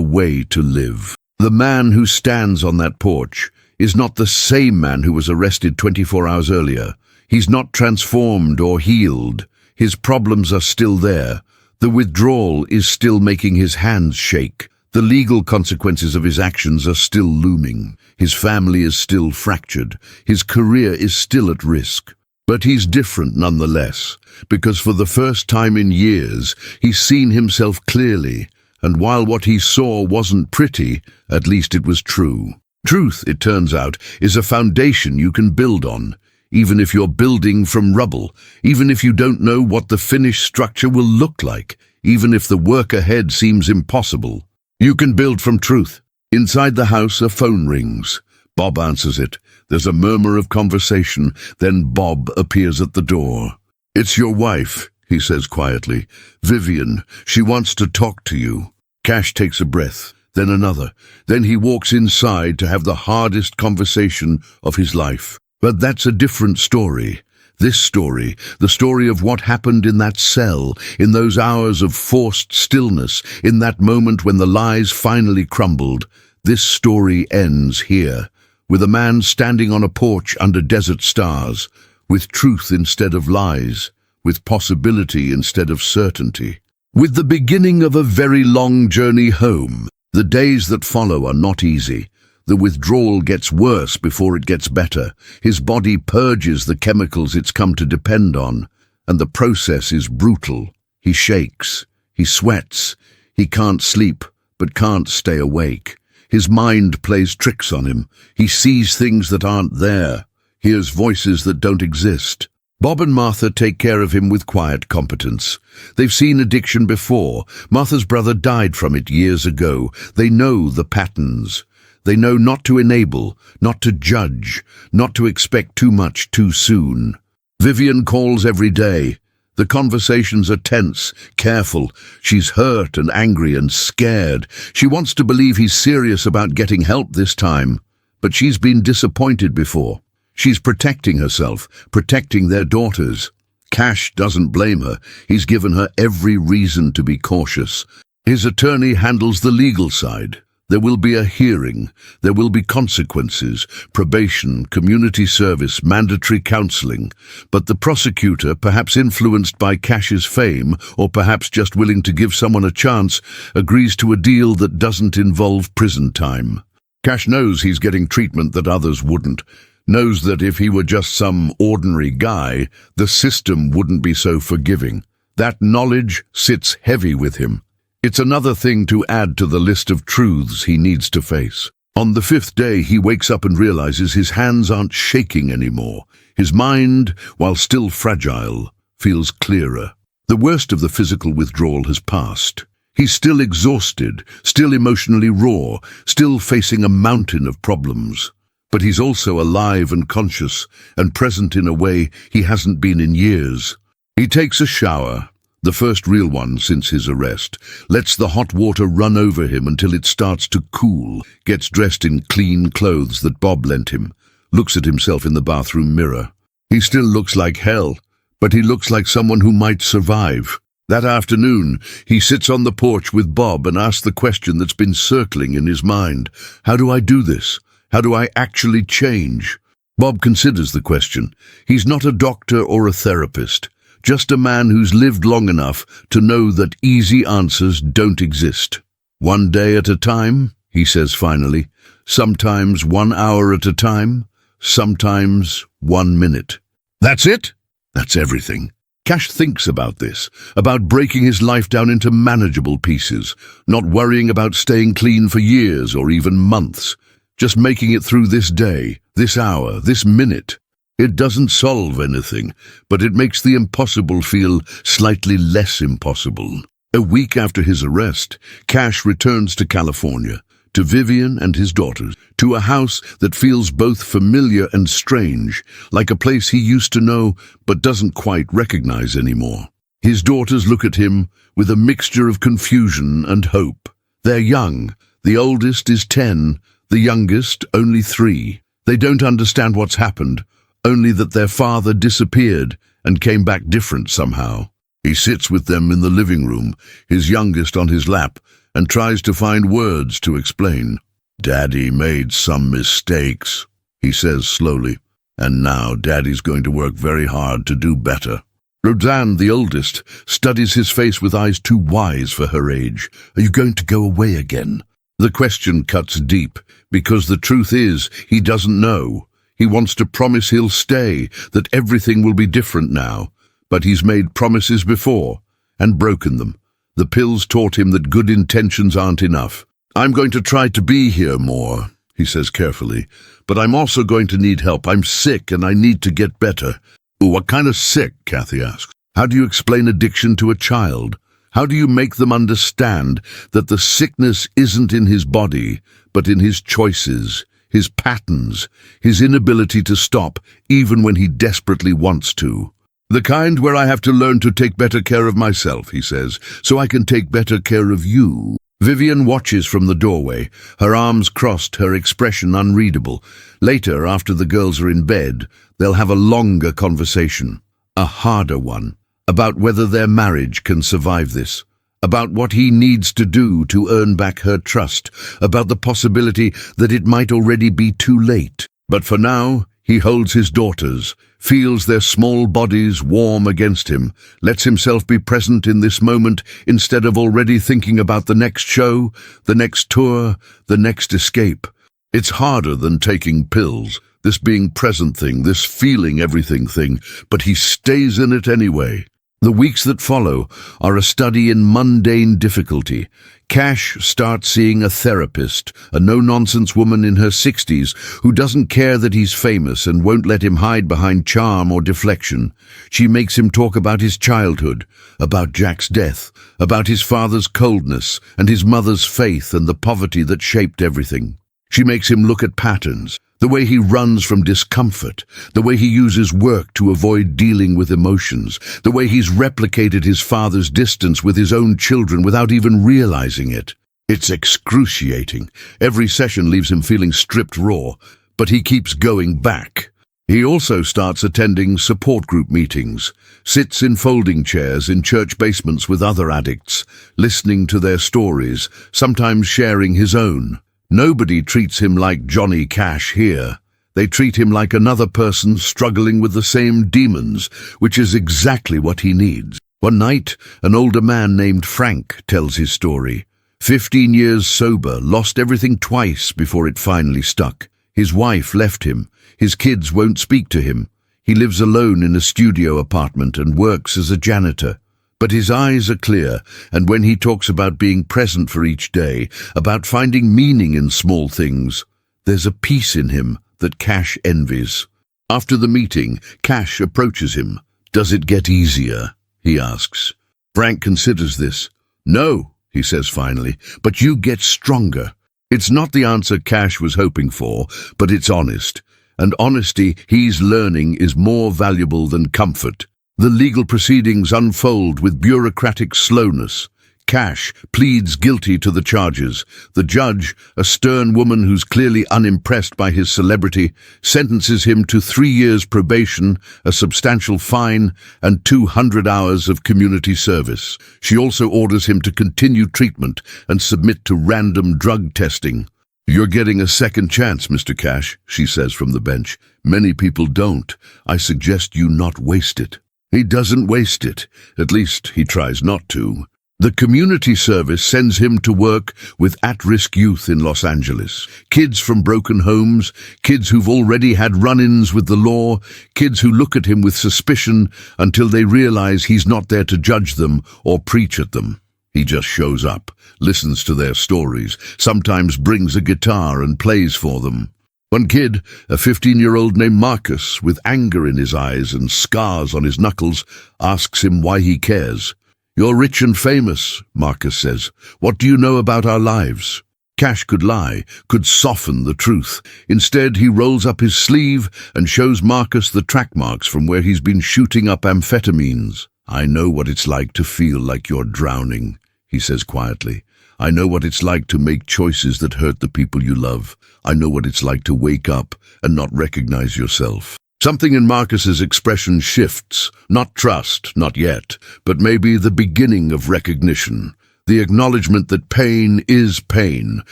S1: way to live. The man who stands on that porch is not the same man who was arrested 24 hours earlier. He's not transformed or healed. His problems are still there. The withdrawal is still making his hands shake. The legal consequences of his actions are still looming. His family is still fractured. His career is still at risk. But he's different nonetheless, because for the first time in years, he's seen himself clearly, and while what he saw wasn't pretty, at least it was true. Truth, it turns out, is a foundation you can build on. Even if you're building from rubble, even if you don't know what the finished structure will look like, even if the work ahead seems impossible, you can build from truth. Inside the house, a phone rings. Bob answers it. There's a murmur of conversation, then Bob appears at the door. "It's your wife," he says quietly. "Vivian, she wants to talk to you." Cash takes a breath, then another. Then he walks inside to have the hardest conversation of his life. But that's a different story. This story, the story of what happened in that cell, in those hours of forced stillness, in that moment when the lies finally crumbled, this story ends here, with a man standing on a porch under desert stars, with truth instead of lies, with possibility instead of certainty, with the beginning of a very long journey home. The days that follow are not easy. The withdrawal gets worse before it gets better. His body purges the chemicals it's come to depend on, and the process is brutal. He shakes, he sweats, he can't sleep, but can't stay awake. His mind plays tricks on him. He sees things that aren't there, hears voices that don't exist. Bob and Martha take care of him with quiet competence. They've seen addiction before. Martha's brother died from it years ago. They know the patterns. They know not to enable, not to judge, not to expect too much too soon. Vivian calls every day. The conversations are tense, careful. She's hurt and angry and scared. She wants to believe he's serious about getting help this time, but she's been disappointed before. She's protecting herself, protecting their daughters. Cash doesn't blame her. He's given her every reason to be cautious. His attorney handles the legal side. There will be a hearing. There will be consequences, probation, community service, mandatory counseling. But the prosecutor, perhaps influenced by Cash's fame, or perhaps just willing to give someone a chance, agrees to a deal that doesn't involve prison time. Cash knows he's getting treatment that others wouldn't. Knows that if he were just some ordinary guy, the system wouldn't be so forgiving. That knowledge sits heavy with him. It's another thing to add to the list of truths he needs to face. On the 5th day, he wakes up and realizes his hands aren't shaking anymore. His mind, while still fragile, feels clearer. The worst of the physical withdrawal has passed. He's still exhausted, still emotionally raw, still facing a mountain of problems. But he's also alive and conscious and present in a way he hasn't been in years. He takes a shower, the first real one since his arrest, lets the hot water run over him until it starts to cool, gets dressed in clean clothes that Bob lent him, looks at himself in the bathroom mirror. He still looks like hell, but he looks like someone who might survive. That afternoon, he sits on the porch with Bob and asks the question that's been circling in his mind. How do I do this? How do I actually change? Bob considers the question. He's not a doctor or a therapist, just a man who's lived long enough to know that easy answers don't exist. 1 day at a time, he says finally. Sometimes 1 hour at a time. Sometimes 1 minute. That's it? That's everything. Cash thinks about this, about breaking his life down into manageable pieces, not worrying about staying clean for years or even months, just making it through this day, this hour, this minute. It doesn't solve anything, but it makes the impossible feel slightly less impossible. A week after his arrest, Cash returns to California, to Vivian and his daughters, to a house that feels both familiar and strange, like a place he used to know but doesn't quite recognize anymore. His daughters look at him with a mixture of confusion and hope. They're young. The oldest is 10, the youngest only 3. They don't understand what's happened, only that their father disappeared and came back different somehow. He sits with them in the living room, his youngest on his lap, and tries to find words to explain. "Daddy made some mistakes," he says slowly, "and now Daddy's going to work very hard to do better." Roseanne, the oldest, studies his face with eyes too wise for her age. "Are you going to go away again?" The question cuts deep, because the truth is, he doesn't know. He wants to promise he'll stay, that everything will be different now. But he's made promises before, and broken them. The pills taught him that good intentions aren't enough. "I'm going to try to be here more," he says carefully, "but I'm also going to need help. I'm sick and I need to get better." "What kind of sick?" Kathy asks. "How do you explain addiction to a child? How do you make them understand that the sickness isn't in his body, but in his choices, his patterns, his inability to stop, even when he desperately wants to?" "The kind where I have to learn to take better care of myself," he says, "so I can take better care of you." Vivian watches from the doorway, her arms crossed, her expression unreadable. Later, after the girls are in bed, they'll have a longer conversation, a harder one, about whether their marriage can survive this, about what he needs to do to earn back her trust, about the possibility that it might already be too late. But for now, he holds his daughters, feels their small bodies warm against him, lets himself be present in this moment instead of already thinking about the next show, the next tour, the next escape. It's harder than taking pills, this being present thing, this feeling everything thing, but he stays in it anyway. The weeks that follow are a study in mundane difficulty. Cash starts seeing a therapist, a no-nonsense woman in her 60s who doesn't care that he's famous and won't let him hide behind charm or deflection. She makes him talk about his childhood, about Jack's death, about his father's coldness and his mother's faith and the poverty that shaped everything. She makes him look at patterns, the way he runs from discomfort, the way he uses work to avoid dealing with emotions, the way he's replicated his father's distance with his own children without even realizing it. It's excruciating. Every session leaves him feeling stripped raw, but he keeps going back. He also starts attending support group meetings, sits in folding chairs in church basements with other addicts, listening to their stories, sometimes sharing his own. Nobody treats him like Johnny Cash here. They treat him like another person struggling with the same demons, which is exactly what he needs. One night, an older man named Frank tells his story. 15 years sober, lost everything twice before it finally stuck. His wife left him. His kids won't speak to him. He lives alone in a studio apartment and works as a janitor. But his eyes are clear, and when he talks about being present for each day, about finding meaning in small things, there's a peace in him that Cash envies. After the meeting, Cash approaches him. "Does it get easier?" he asks. Frank considers this. "No," he says finally, "but you get stronger." It's not the answer Cash was hoping for, but it's honest. And honesty, he's learning, is more valuable than comfort. The legal proceedings unfold with bureaucratic slowness. Cash pleads guilty to the charges. The judge, a stern woman who's clearly unimpressed by his celebrity, sentences him to 3 years probation, a substantial fine, and 200 hours of community service. She also orders him to continue treatment and submit to random drug testing. "You're getting a second chance, Mr. Cash," she says from the bench. "Many people don't. I suggest you not waste it." He doesn't waste it. At least he tries not to. The community service sends him to work with at-risk youth in Los Angeles. Kids from broken homes, kids who've already had run-ins with the law, kids who look at him with suspicion until they realize he's not there to judge them or preach at them. He just shows up, listens to their stories, sometimes brings a guitar and plays for them. One kid, a 15-year-old named Marcus, with anger in his eyes and scars on his knuckles, asks him why he cares. "You're rich and famous," Marcus says. "What do you know about our lives?" Cash could lie, could soften the truth. Instead, he rolls up his sleeve and shows Marcus the track marks from where he's been shooting up amphetamines. "I know what it's like to feel like you're drowning," he says quietly. "I know what it's like to make choices that hurt the people you love. I know what it's like to wake up and not recognize yourself." Something in Marcus's expression shifts. Not trust, not yet, but maybe the beginning of recognition. The acknowledgement that pain is pain,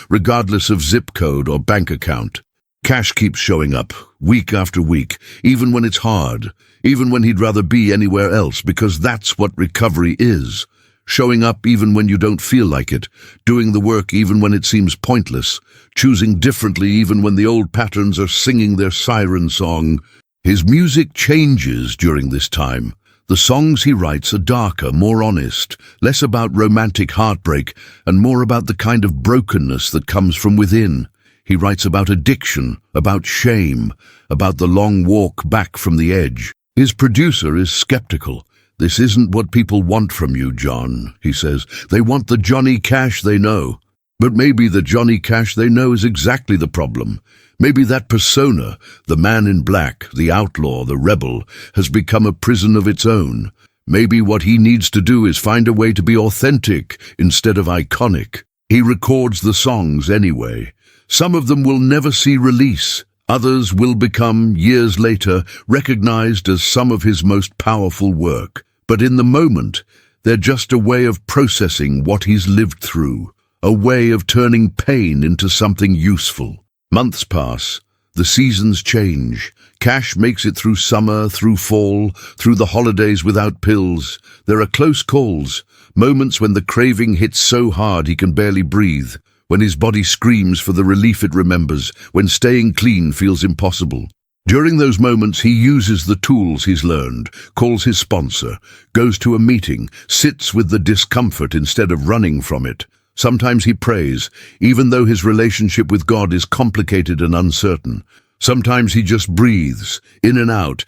S1: regardless of zip code or bank account. Cash keeps showing up, week after week, even when it's hard, even when he'd rather be anywhere else, because that's what recovery is. Showing up even when you don't feel like it, doing the work even when it seems pointless, choosing differently even when the old patterns are singing their siren song. His music changes during this time. The songs he writes are darker, more honest, less about romantic heartbreak and more about the kind of brokenness that comes from within. He writes about addiction, about shame, about the long walk back from the edge. His producer is skeptical. "This isn't what people want from you, John," he says. "They want the Johnny Cash they know." But maybe the Johnny Cash they know is exactly the problem. Maybe that persona, the man in black, the outlaw, the rebel, has become a prison of its own. Maybe what he needs to do is find a way to be authentic instead of iconic. He records the songs anyway. Some of them will never see release. Others will become, years later, recognized as some of his most powerful work. But in the moment, they're just a way of processing what he's lived through, a way of turning pain into something useful. Months pass. The seasons change. Cash makes it through summer, through fall, through the holidays without pills. There are close calls, moments when the craving hits so hard he can barely breathe, when his body screams for the relief it remembers, when staying clean feels impossible. During those moments, he uses the tools he's learned, calls his sponsor, goes to a meeting, sits with the discomfort instead of running from it. Sometimes he prays, even though his relationship with God is complicated and uncertain. Sometimes he just breathes, in and out,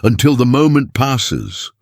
S1: until the moment passes.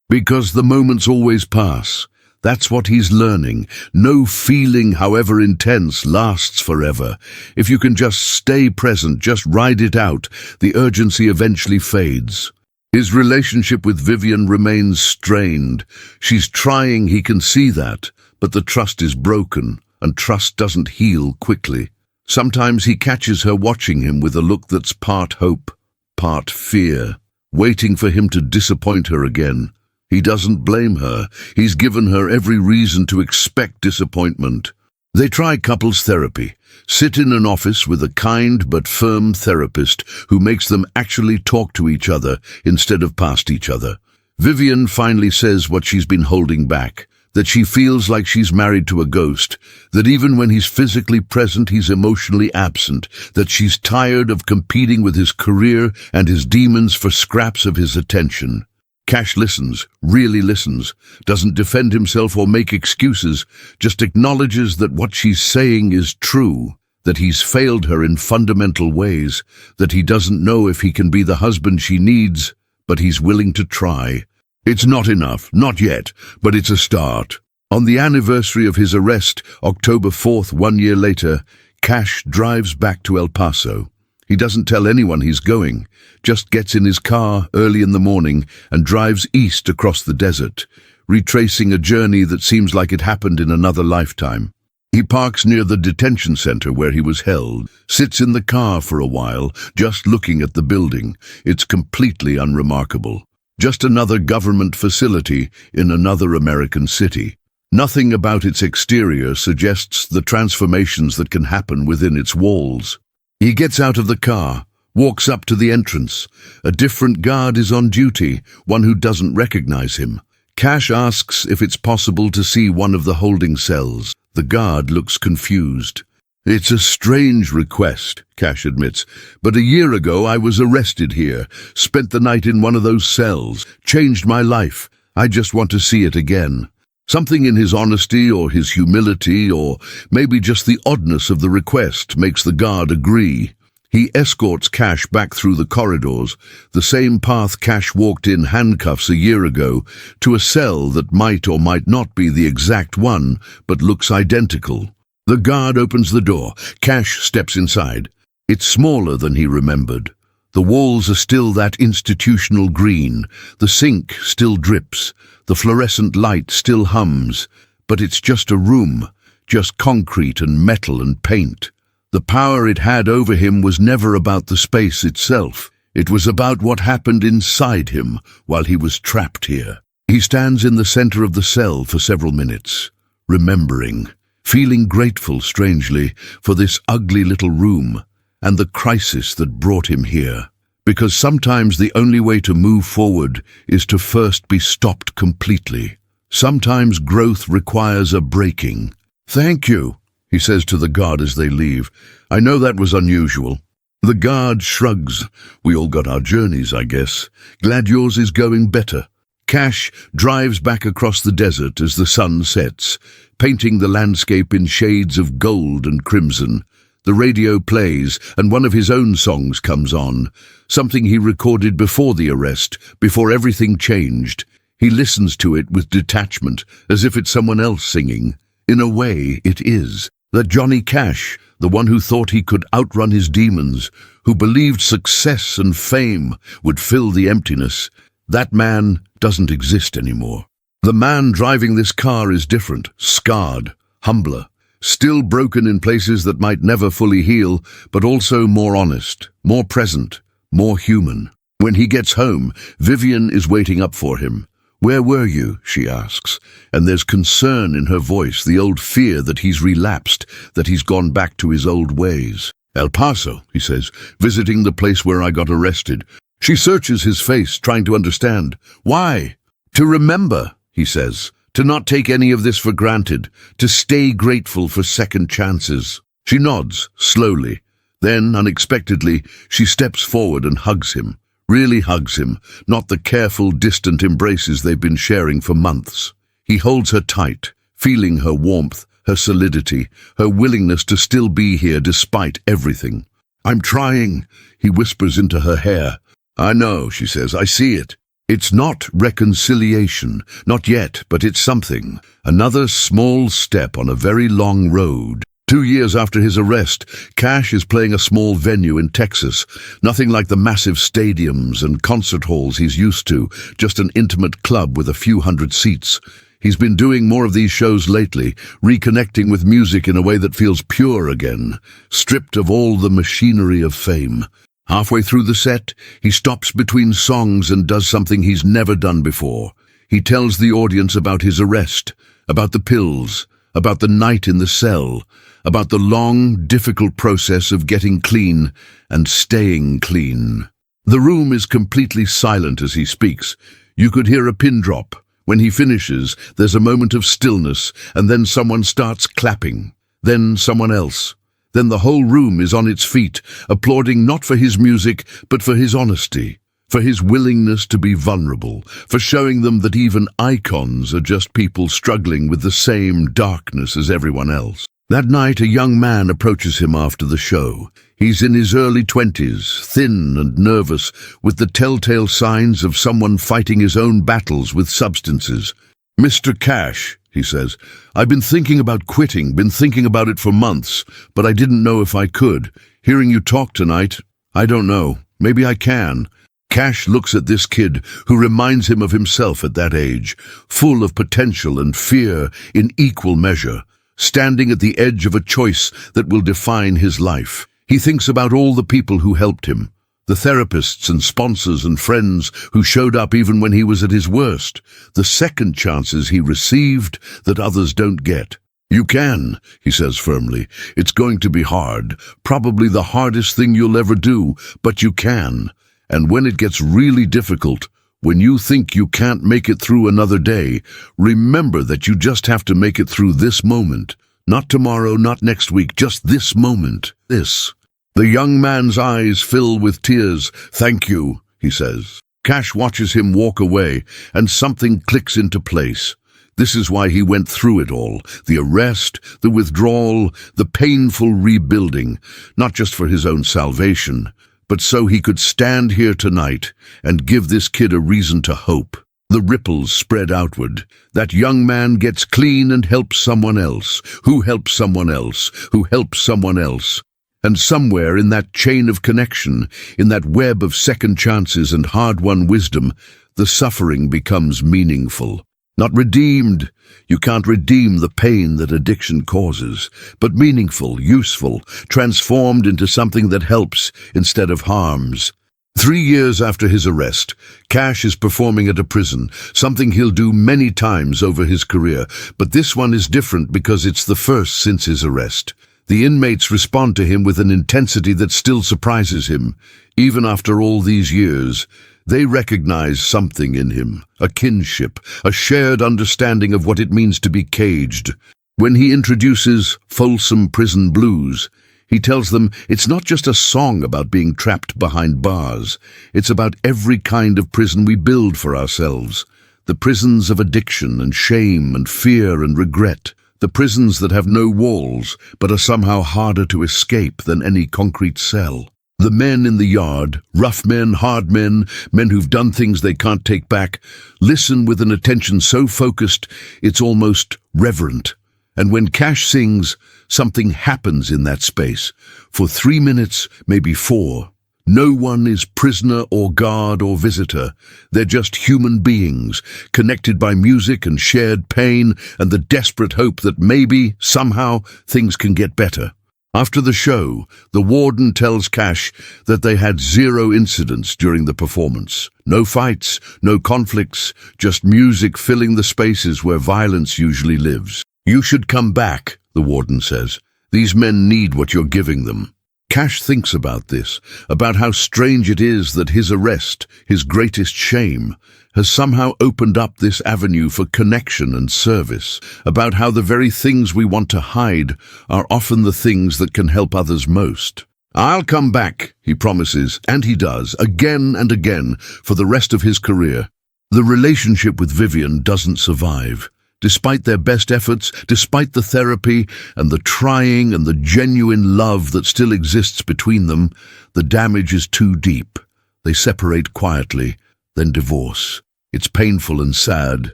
S1: Because the moments always pass. That's what he's learning. No feeling, however intense, lasts forever. If you can just stay present, just ride it out, the urgency eventually fades. His relationship with Vivian remains strained. She's trying, he can see that, but the trust is broken, and trust doesn't heal quickly. Sometimes he catches her watching him with a look that's part hope, part fear, waiting for him to disappoint her again. He doesn't blame her. He's given her every reason to expect disappointment. They try couples therapy, sit in an office with a kind but firm therapist who makes them actually talk to each other instead of past each other. Vivian finally says what she's been holding back, that she feels like she's married to a ghost, that even when he's physically present, he's emotionally absent, that she's tired of competing with his career and his demons for scraps of his attention. Cash listens, really listens, doesn't defend himself or make excuses, just acknowledges that what she's saying is true, that he's failed her in fundamental ways, that he doesn't know if he can be the husband she needs, but he's willing to try. It's not enough, not yet, but it's a start. On the anniversary of his arrest, October 4th, 1 year later, Cash drives back to El Paso. He doesn't tell anyone he's going, just gets in his car early in the morning and drives east across the desert, retracing a journey that seems like it happened in another lifetime. He parks near the detention center where he was held, sits in the car for a while, just looking at the building. It's completely unremarkable. Just another government facility in another American city. Nothing about its exterior suggests the transformations that can happen within its walls. He gets out of the car, walks up to the entrance. A different guard is on duty, one who doesn't recognize him. Cash asks if it's possible to see one of the holding cells. The guard looks confused. "It's a strange request," Cash admits, "but a year ago I was arrested here, spent the night in one of those cells, changed my life. I just want to see it again." Something in his honesty or his humility or maybe just the oddness of the request makes the guard agree. He escorts Cash back through the corridors, the same path Cash walked in handcuffs a year ago, to a cell that might or might not be the exact one, but looks identical. The guard opens the door. Cash steps inside. It's smaller than he remembered. The walls are still that institutional green. The sink still drips. The fluorescent light still hums. But it's just a room, just concrete and metal and paint. The power it had over him was never about the space itself. It was about what happened inside him while he was trapped here. He stands in the center of the cell for several minutes, remembering, feeling grateful, strangely, for this ugly little room and the crisis that brought him here. Because sometimes the only way to move forward is to first be stopped completely. Sometimes growth requires a breaking. "Thank you," he says to the guard as they leave. "I know that was unusual." The guard shrugs. "We all got our journeys, I guess. Glad yours is going better." Cash drives back across the desert as the sun sets, painting the landscape in shades of gold and crimson. The radio plays, and one of his own songs comes on, something he recorded before the arrest, before everything changed. He listens to it with detachment, as if it's someone else singing. In a way, it is. That Johnny Cash, the one who thought he could outrun his demons, who believed success and fame would fill the emptiness, that man doesn't exist anymore. The man driving this car is different, scarred, humbler. Still broken in places that might never fully heal, but also more honest, more present, more human. When he gets home, Vivian is waiting up for him. "Where were you?" she asks, and there's concern in her voice, the old fear that he's relapsed, that he's gone back to his old ways. "El Paso," he says, "visiting the place where I got arrested." She searches his face, trying to understand. "Why?" "To remember," he says. "To not take any of this for granted, to stay grateful for second chances." She nods, slowly. Then, unexpectedly, she steps forward and hugs him. Really hugs him, not the careful, distant embraces they've been sharing for months. He holds her tight, feeling her warmth, her solidity, her willingness to still be here despite everything. "I'm trying," he whispers into her hair. "I know," she says, "I see it. It's not reconciliation, not yet, but it's something. Another small step on a very long road." 2 years after his arrest, Cash is playing a small venue in Texas. Nothing like the massive stadiums and concert halls he's used to, just an intimate club with a few hundred seats. He's been doing more of these shows lately, reconnecting with music in a way that feels pure again, stripped of all the machinery of fame. Halfway through the set, he stops between songs and does something he's never done before. He tells the audience about his arrest, about the pills, about the night in the cell, about the long, difficult process of getting clean and staying clean. The room is completely silent as he speaks. You could hear a pin drop. When he finishes, there's a moment of stillness, and then someone starts clapping. Then someone else. Then the whole room is on its feet, applauding not for his music, but for his honesty, for his willingness to be vulnerable, for showing them that even icons are just people struggling with the same darkness as everyone else. That night, a young man approaches him after the show. He's in his early 20s, thin and nervous, with the telltale signs of someone fighting his own battles with substances. "Mr. Cash," he says, "I've been thinking about quitting, been thinking about it for months, but I didn't know if I could. Hearing you talk tonight, I don't know. Maybe I can." Cash looks at this kid who reminds him of himself at that age, full of potential and fear in equal measure, standing at the edge of a choice that will define his life. He thinks about all the people who helped him, the therapists and sponsors and friends who showed up even when he was at his worst, the second chances he received that others don't get. "You can," he says firmly. "It's going to be hard, probably the hardest thing you'll ever do, but you can. And when it gets really difficult, when you think you can't make it through another day, remember that you just have to make it through this moment. Not tomorrow, not next week, just this moment, this." The young man's eyes fill with tears. "Thank you," he says. Cash watches him walk away, and something clicks into place. This is why he went through it all, the arrest, the withdrawal, the painful rebuilding, not just for his own salvation, but so he could stand here tonight and give this kid a reason to hope. The ripples spread outward. That young man gets clean and helps someone else, who helps someone else, who helps someone else. And somewhere in that chain of connection, in that web of second chances and hard-won wisdom, the suffering becomes meaningful. Not redeemed. You can't redeem the pain that addiction causes, but meaningful, useful, transformed into something that helps instead of harms. 3 years after his arrest, Cash is performing at a prison, something he'll do many times over his career, but this one is different because it's the first since his arrest. The inmates respond to him with an intensity that still surprises him. Even after all these years, they recognize something in him, a kinship, a shared understanding of what it means to be caged. When he introduces Folsom Prison Blues, he tells them it's not just a song about being trapped behind bars. It's about every kind of prison we build for ourselves. The prisons of addiction and shame and fear and regret. The prisons that have no walls, but are somehow harder to escape than any concrete cell. The men in the yard, rough men, hard men, men who've done things they can't take back, listen with an attention so focused it's almost reverent. And when Cash sings, something happens in that space. For 3 minutes, maybe 4. No one is prisoner or guard or visitor. They're just human beings, connected by music and shared pain and the desperate hope that maybe, somehow, things can get better. After the show, the warden tells Cash that they had 0 incidents during the performance. No fights, no conflicts, just music filling the spaces where violence usually lives. "You should come back," the warden says. "These men need what you're giving them." Cash thinks about this, about how strange it is that his arrest, his greatest shame, has somehow opened up this avenue for connection and service, about how the very things we want to hide are often the things that can help others most. "I'll come back," he promises, and he does, again and again, for the rest of his career. The relationship with Vivian doesn't survive. Despite their best efforts, despite the therapy and the trying and the genuine love that still exists between them, the damage is too deep. They separate quietly, then divorce. It's painful and sad,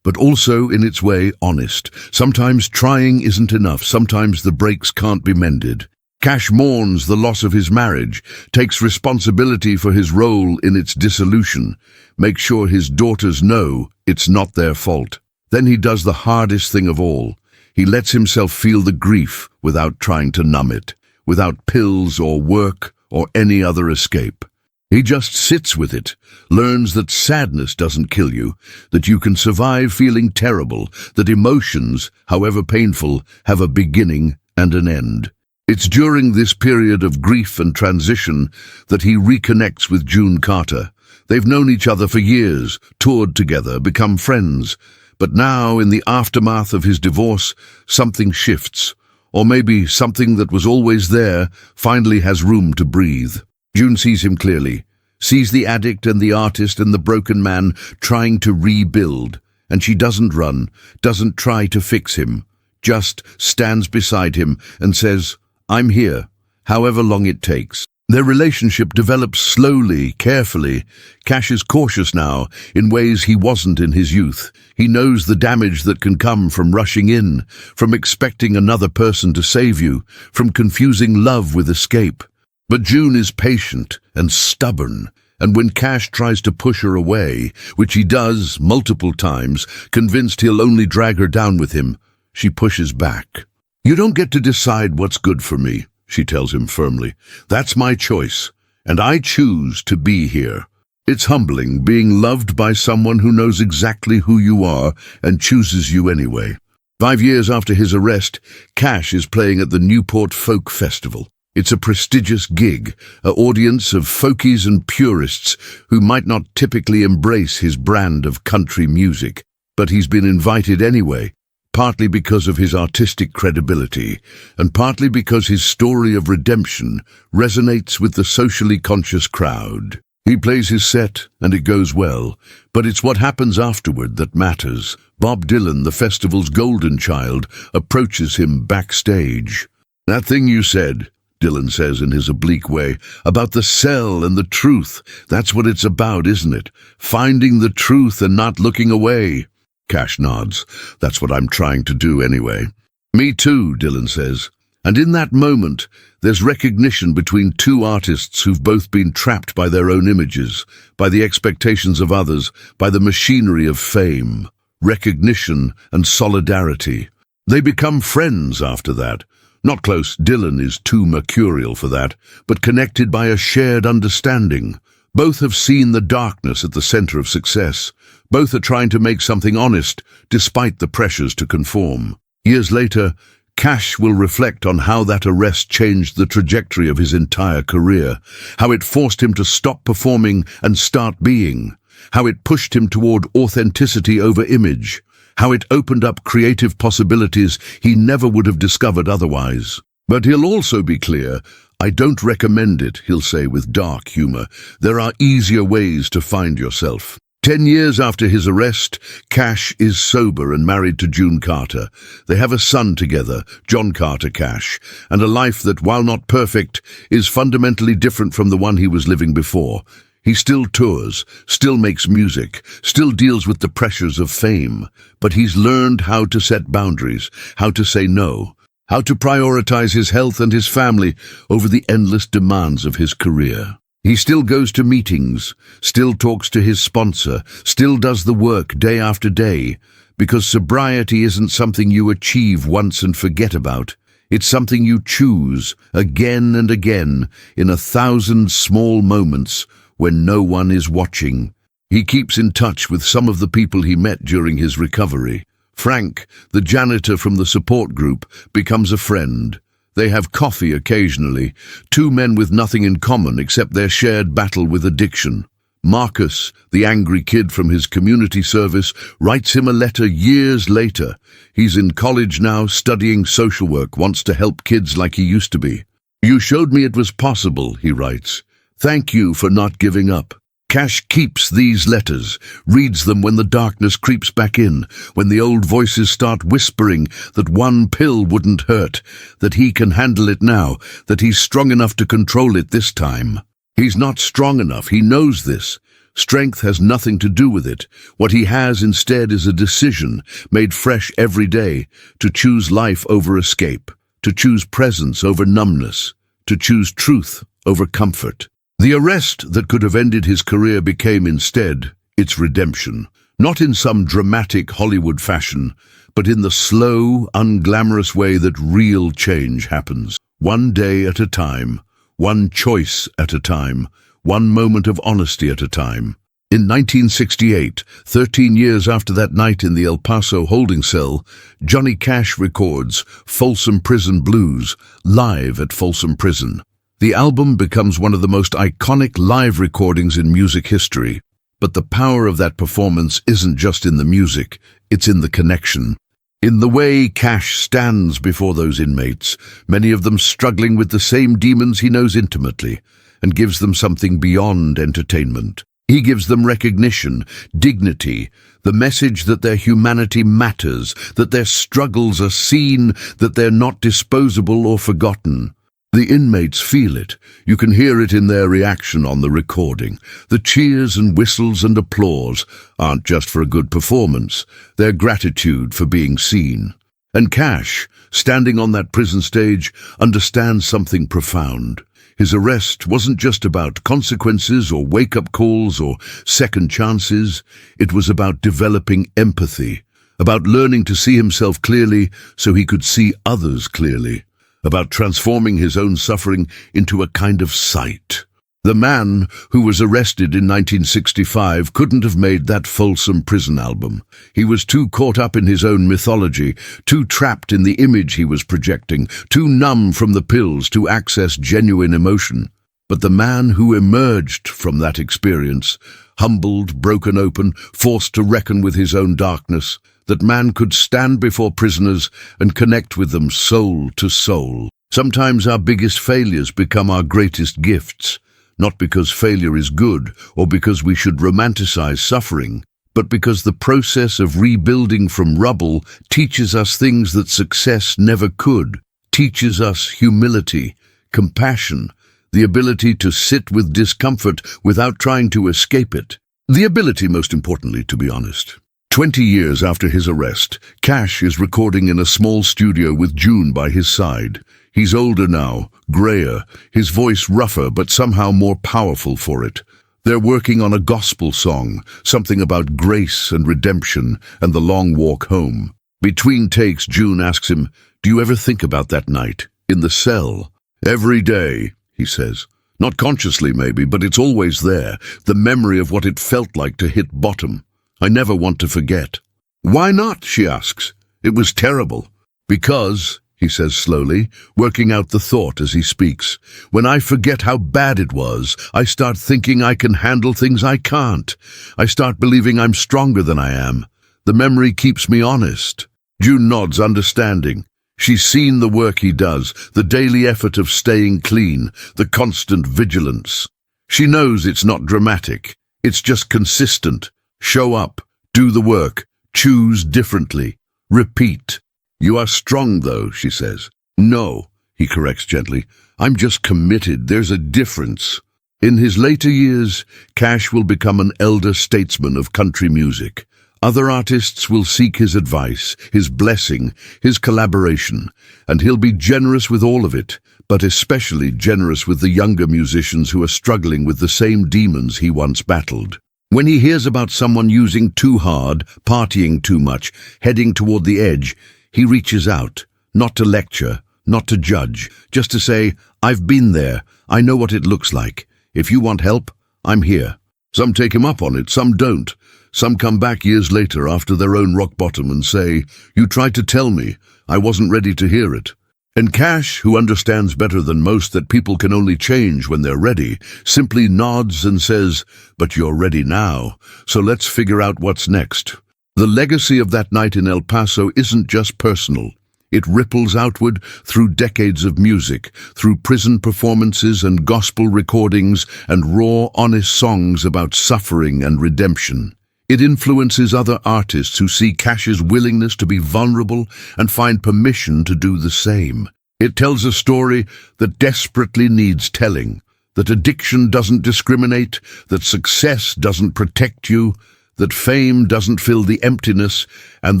S1: but also, in its way, honest. Sometimes trying isn't enough. Sometimes the breaks can't be mended. Cash mourns the loss of his marriage, takes responsibility for his role in its dissolution, makes sure his daughters know it's not their fault. Then he does the hardest thing of all. He lets himself feel the grief without trying to numb it, without pills or work or any other escape. He just sits with it, learns that sadness doesn't kill you, that you can survive feeling terrible, that emotions, however painful, have a beginning and an end. It's during this period of grief and transition that he reconnects with June Carter. They've known each other for years, toured together, become friends. But now, in the aftermath of his divorce, something shifts. Or maybe something that was always there finally has room to breathe. June sees him clearly, sees the addict and the artist and the broken man trying to rebuild. And she doesn't run, doesn't try to fix him, just stands beside him and says, "I'm here, however long it takes." Their relationship develops slowly, carefully. Cash is cautious now, in ways he wasn't in his youth. He knows the damage that can come from rushing in, from expecting another person to save you, from confusing love with escape. But June is patient and stubborn, and when Cash tries to push her away, which he does multiple times, convinced he'll only drag her down with him, she pushes back. "You don't get to decide what's good for me," she tells him firmly. "That's my choice, and I choose to be here." It's humbling being loved by someone who knows exactly who you are and chooses you anyway. 5 years after his arrest, Cash is playing at the Newport Folk Festival. It's a prestigious gig, an audience of folkies and purists who might not typically embrace his brand of country music. But he's been invited anyway, partly because of his artistic credibility, and partly because his story of redemption resonates with the socially conscious crowd. He plays his set, and it goes well, but it's what happens afterward that matters. Bob Dylan, the festival's golden child, approaches him backstage. "That thing you said," Dylan says in his oblique way, "about the cell and the truth, that's what it's about, isn't it? Finding the truth and not looking away." Cash nods. "That's what I'm trying to do anyway." "Me too," Dylan says. And in that moment, there's recognition between two artists who've both been trapped by their own images, by the expectations of others, by the machinery of fame. Recognition and solidarity. They become friends after that. Not close, Dylan is too mercurial for that, but connected by a shared understanding. Both have seen the darkness at the center of success. Both are trying to make something honest, despite the pressures to conform. Years later, Cash will reflect on how that arrest changed the trajectory of his entire career, how it forced him to stop performing and start being, how it pushed him toward authenticity over image, how it opened up creative possibilities he never would have discovered otherwise. But he'll also be clear, "I don't recommend it," he'll say with dark humor. "There are easier ways to find yourself." 10 years after his arrest, Cash is sober and married to June Carter. They have a son together, John Carter Cash, and a life that, while not perfect, is fundamentally different from the one he was living before. He still tours, still makes music, still deals with the pressures of fame, but he's learned how to set boundaries, how to say no, how to prioritize his health and his family over the endless demands of his career. He still goes to meetings, still talks to his sponsor, still does the work day after day, because sobriety isn't something you achieve once and forget about. It's something you choose again and again in 1,000 small moments when no one is watching. He keeps in touch with some of the people he met during his recovery. Frank, the janitor from the support group, becomes a friend. They have coffee occasionally, two men with nothing in common except their shared battle with addiction. Marcus, the angry kid from his community service, writes him a letter years later. He's in college now, studying social work, wants to help kids like he used to be. "You showed me it was possible," he writes. "Thank you for not giving up." Cash keeps these letters, reads them when the darkness creeps back in, when the old voices start whispering that one pill wouldn't hurt, that he can handle it now, that he's strong enough to control it this time. He's not strong enough, he knows this. Strength has nothing to do with it. What he has instead is a decision, made fresh every day, to choose life over escape, to choose presence over numbness, to choose truth over comfort. The arrest that could have ended his career became instead its redemption, not in some dramatic Hollywood fashion, but in the slow, unglamorous way that real change happens. One day at a time, one choice at a time, one moment of honesty at a time. In 1968, 13 years after that night in the El Paso holding cell, Johnny Cash records Folsom Prison Blues live at Folsom Prison. The album becomes one of the most iconic live recordings in music history. But the power of that performance isn't just in the music, it's in the connection. In the way Cash stands before those inmates, many of them struggling with the same demons he knows intimately, and gives them something beyond entertainment. He gives them recognition, dignity, the message that their humanity matters, that their struggles are seen, that they're not disposable or forgotten. The inmates feel it. You can hear it in their reaction on the recording. The cheers and whistles and applause aren't just for a good performance. They're gratitude for being seen. And Cash, standing on that prison stage, understands something profound. His arrest wasn't just about consequences or wake-up calls or second chances. It was about developing empathy, about learning to see himself clearly so he could see others clearly, about transforming his own suffering into a kind of sight. The man who was arrested in 1965 couldn't have made that Folsom Prison album. He was too caught up in his own mythology, too trapped in the image he was projecting, too numb from the pills to access genuine emotion. But the man who emerged from that experience, humbled, broken open, forced to reckon with his own darkness, that man could stand before prisoners and connect with them soul to soul. Sometimes our biggest failures become our greatest gifts, not because failure is good or because we should romanticize suffering, but because the process of rebuilding from rubble teaches us things that success never could, teaches us humility, compassion, the ability to sit with discomfort without trying to escape it. The ability, most importantly, to be honest. 20 years after his arrest, Cash is recording in a small studio with June by his side. He's older now, grayer, his voice rougher but somehow more powerful for it. They're working on a gospel song, something about grace and redemption and the long walk home. Between takes, June asks him, "Do you ever think about that night, in the cell?" "Every day," he says. "Not consciously maybe, but it's always there, the memory of what it felt like to hit bottom. I never want to forget." "Why not?" she asks. "It was terrible." "Because," he says slowly, working out the thought as he speaks, "when I forget how bad it was, I start thinking I can handle things I can't. I start believing I'm stronger than I am. The memory keeps me honest." June nods, understanding. She's seen the work he does, the daily effort of staying clean, the constant vigilance. She knows it's not dramatic. It's just consistent. Show up, do the work, choose differently, repeat. "You are strong, though," she says. "No," he corrects gently. "I'm just committed. There's a difference." In his later years, Cash will become an elder statesman of country music. Other artists will seek his advice, his blessing, his collaboration, and he'll be generous with all of it, but especially generous with the younger musicians who are struggling with the same demons he once battled. When he hears about someone using too hard, partying too much, heading toward the edge, he reaches out, not to lecture, not to judge, just to say, "I've been there, I know what it looks like. If you want help, I'm here." Some take him up on it, some don't. Some come back years later after their own rock bottom and say, "You tried to tell me, I wasn't ready to hear it." And Cash, who understands better than most that people can only change when they're ready, simply nods and says, "But you're ready now, so let's figure out what's next." The legacy of that night in El Paso isn't just personal. It ripples outward through decades of music, through prison performances and gospel recordings and raw, honest songs about suffering and redemption. It influences other artists who see Cash's willingness to be vulnerable and find permission to do the same. It tells a story that desperately needs telling, that addiction doesn't discriminate, that success doesn't protect you, that fame doesn't fill the emptiness, and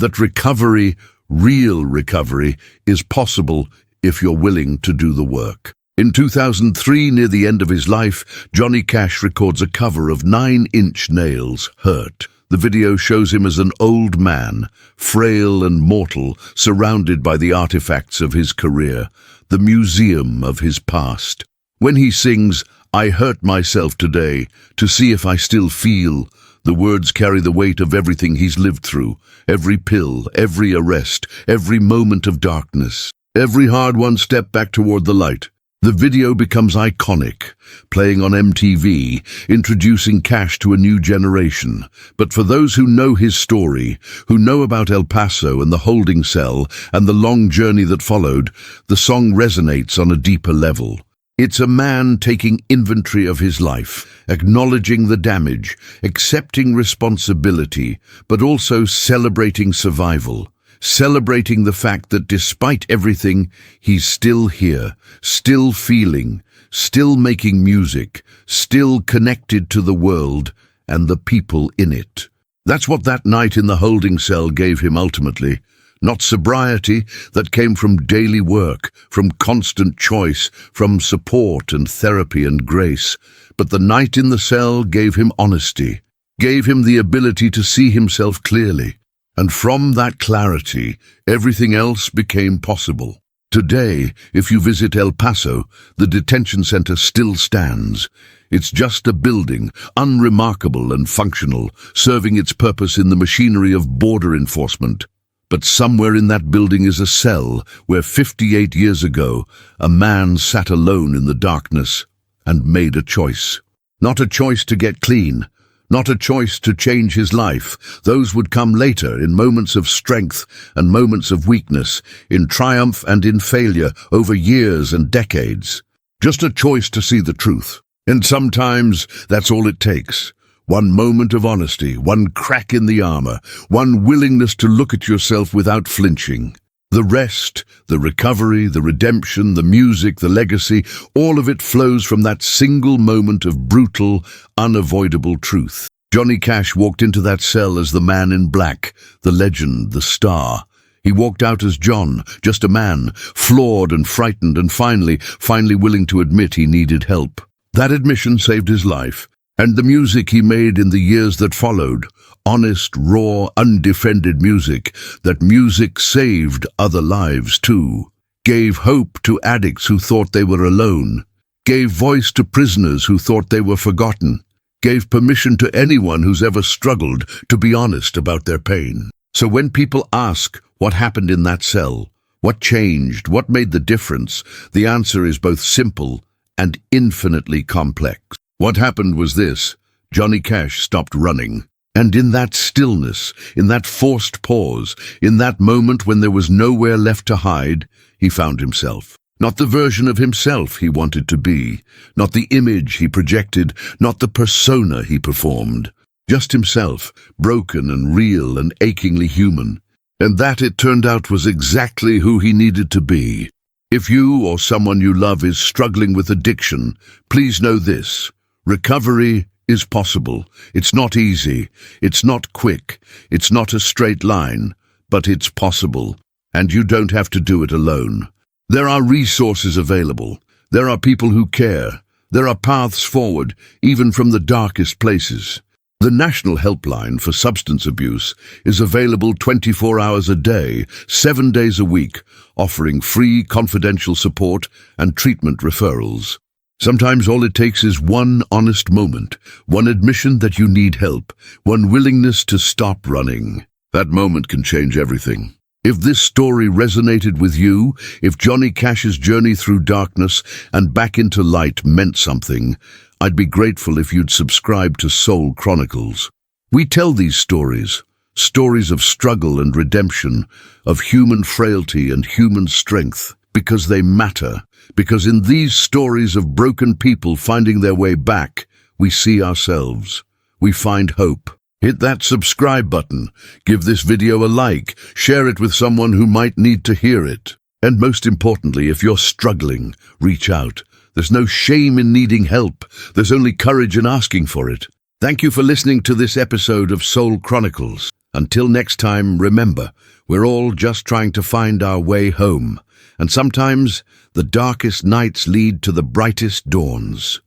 S1: that recovery, real recovery, is possible if you're willing to do the work. In 2003, near the end of his life, Johnny Cash records a cover of 9 Inch Nails, Hurt. The video shows him as an old man, frail and mortal, surrounded by the artifacts of his career, the museum of his past. When he sings, "I hurt myself today to see if I still feel," the words carry the weight of everything he's lived through, every pill, every arrest, every moment of darkness, every hard-won step back toward the light. The video becomes iconic, playing on MTV, introducing Cash to a new generation. But for those who know his story, who know about El Paso and the holding cell and the long journey that followed, the song resonates on a deeper level. It's a man taking inventory of his life, acknowledging the damage, accepting responsibility, but also celebrating survival. Celebrating the fact that despite everything, he's still here, still feeling, still making music, still connected to the world and the people in it. That's what that night in the holding cell gave him ultimately. Not sobriety that came from daily work, from constant choice, from support and therapy and grace, but the night in the cell gave him honesty, gave him the ability to see himself clearly. And from that clarity, everything else became possible. Today, if you visit El Paso, the detention center still stands. It's just a building, unremarkable and functional, serving its purpose in the machinery of border enforcement. But somewhere in that building is a cell where 58 years ago, a man sat alone in the darkness and made a choice. Not a choice to get clean, not a choice to change his life. Those would come later, in moments of strength and moments of weakness, in triumph and in failure, over years and decades. Just a choice to see the truth. And sometimes that's all it takes. One moment of honesty, one crack in the armor, one willingness to look at yourself without flinching. The rest, the recovery, the redemption, the music, the legacy, all of it flows from that single moment of brutal, unavoidable truth. Johnny Cash walked into that cell as the man in black, the legend, the star. He walked out as John, just a man, flawed and frightened and finally willing to admit he needed help. That admission saved his life. And the music he made in the years that followed, honest, raw, undefended music, that music saved other lives too, gave hope to addicts who thought they were alone, gave voice to prisoners who thought they were forgotten, gave permission to anyone who's ever struggled to be honest about their pain. So when people ask what happened in that cell, what changed, what made the difference, the answer is both simple and infinitely complex. What happened was this: Johnny Cash stopped running. And in that stillness, in that forced pause, in that moment when there was nowhere left to hide, he found himself. Not the version of himself he wanted to be, not the image he projected, not the persona he performed. Just himself, broken and real and achingly human. And that, it turned out, was exactly who he needed to be. If you or someone you love is struggling with addiction, please know this: recovery is possible. It's not easy. It's not quick. It's not a straight line. But it's possible. And you don't have to do it alone. There are resources available. There are people who care. There are paths forward, even from the darkest places. The National Helpline for Substance Abuse is available 24 hours a day, 7 days a week, offering free, confidential support and treatment referrals. Sometimes all it takes is one honest moment, one admission that you need help, one willingness to stop running. That moment can change everything. If this story resonated with you, if Johnny Cash's journey through darkness and back into light meant something, I'd be grateful if you'd subscribe to Soul Chronicles. We tell these stories, Stories of struggle and redemption, of human frailty and human strength, because they matter. Because in these stories of broken people finding their way back, we see ourselves. We find hope. Hit that subscribe button, give this video a like, share it with someone who might need to hear it. And most importantly, if you're struggling, reach out. There's no shame in needing help. There's only courage in asking for it. Thank you for listening to this episode of Soul Chronicles. Until next time, remember, we're all just trying to find our way home. And sometimes, the darkest nights lead to the brightest dawns.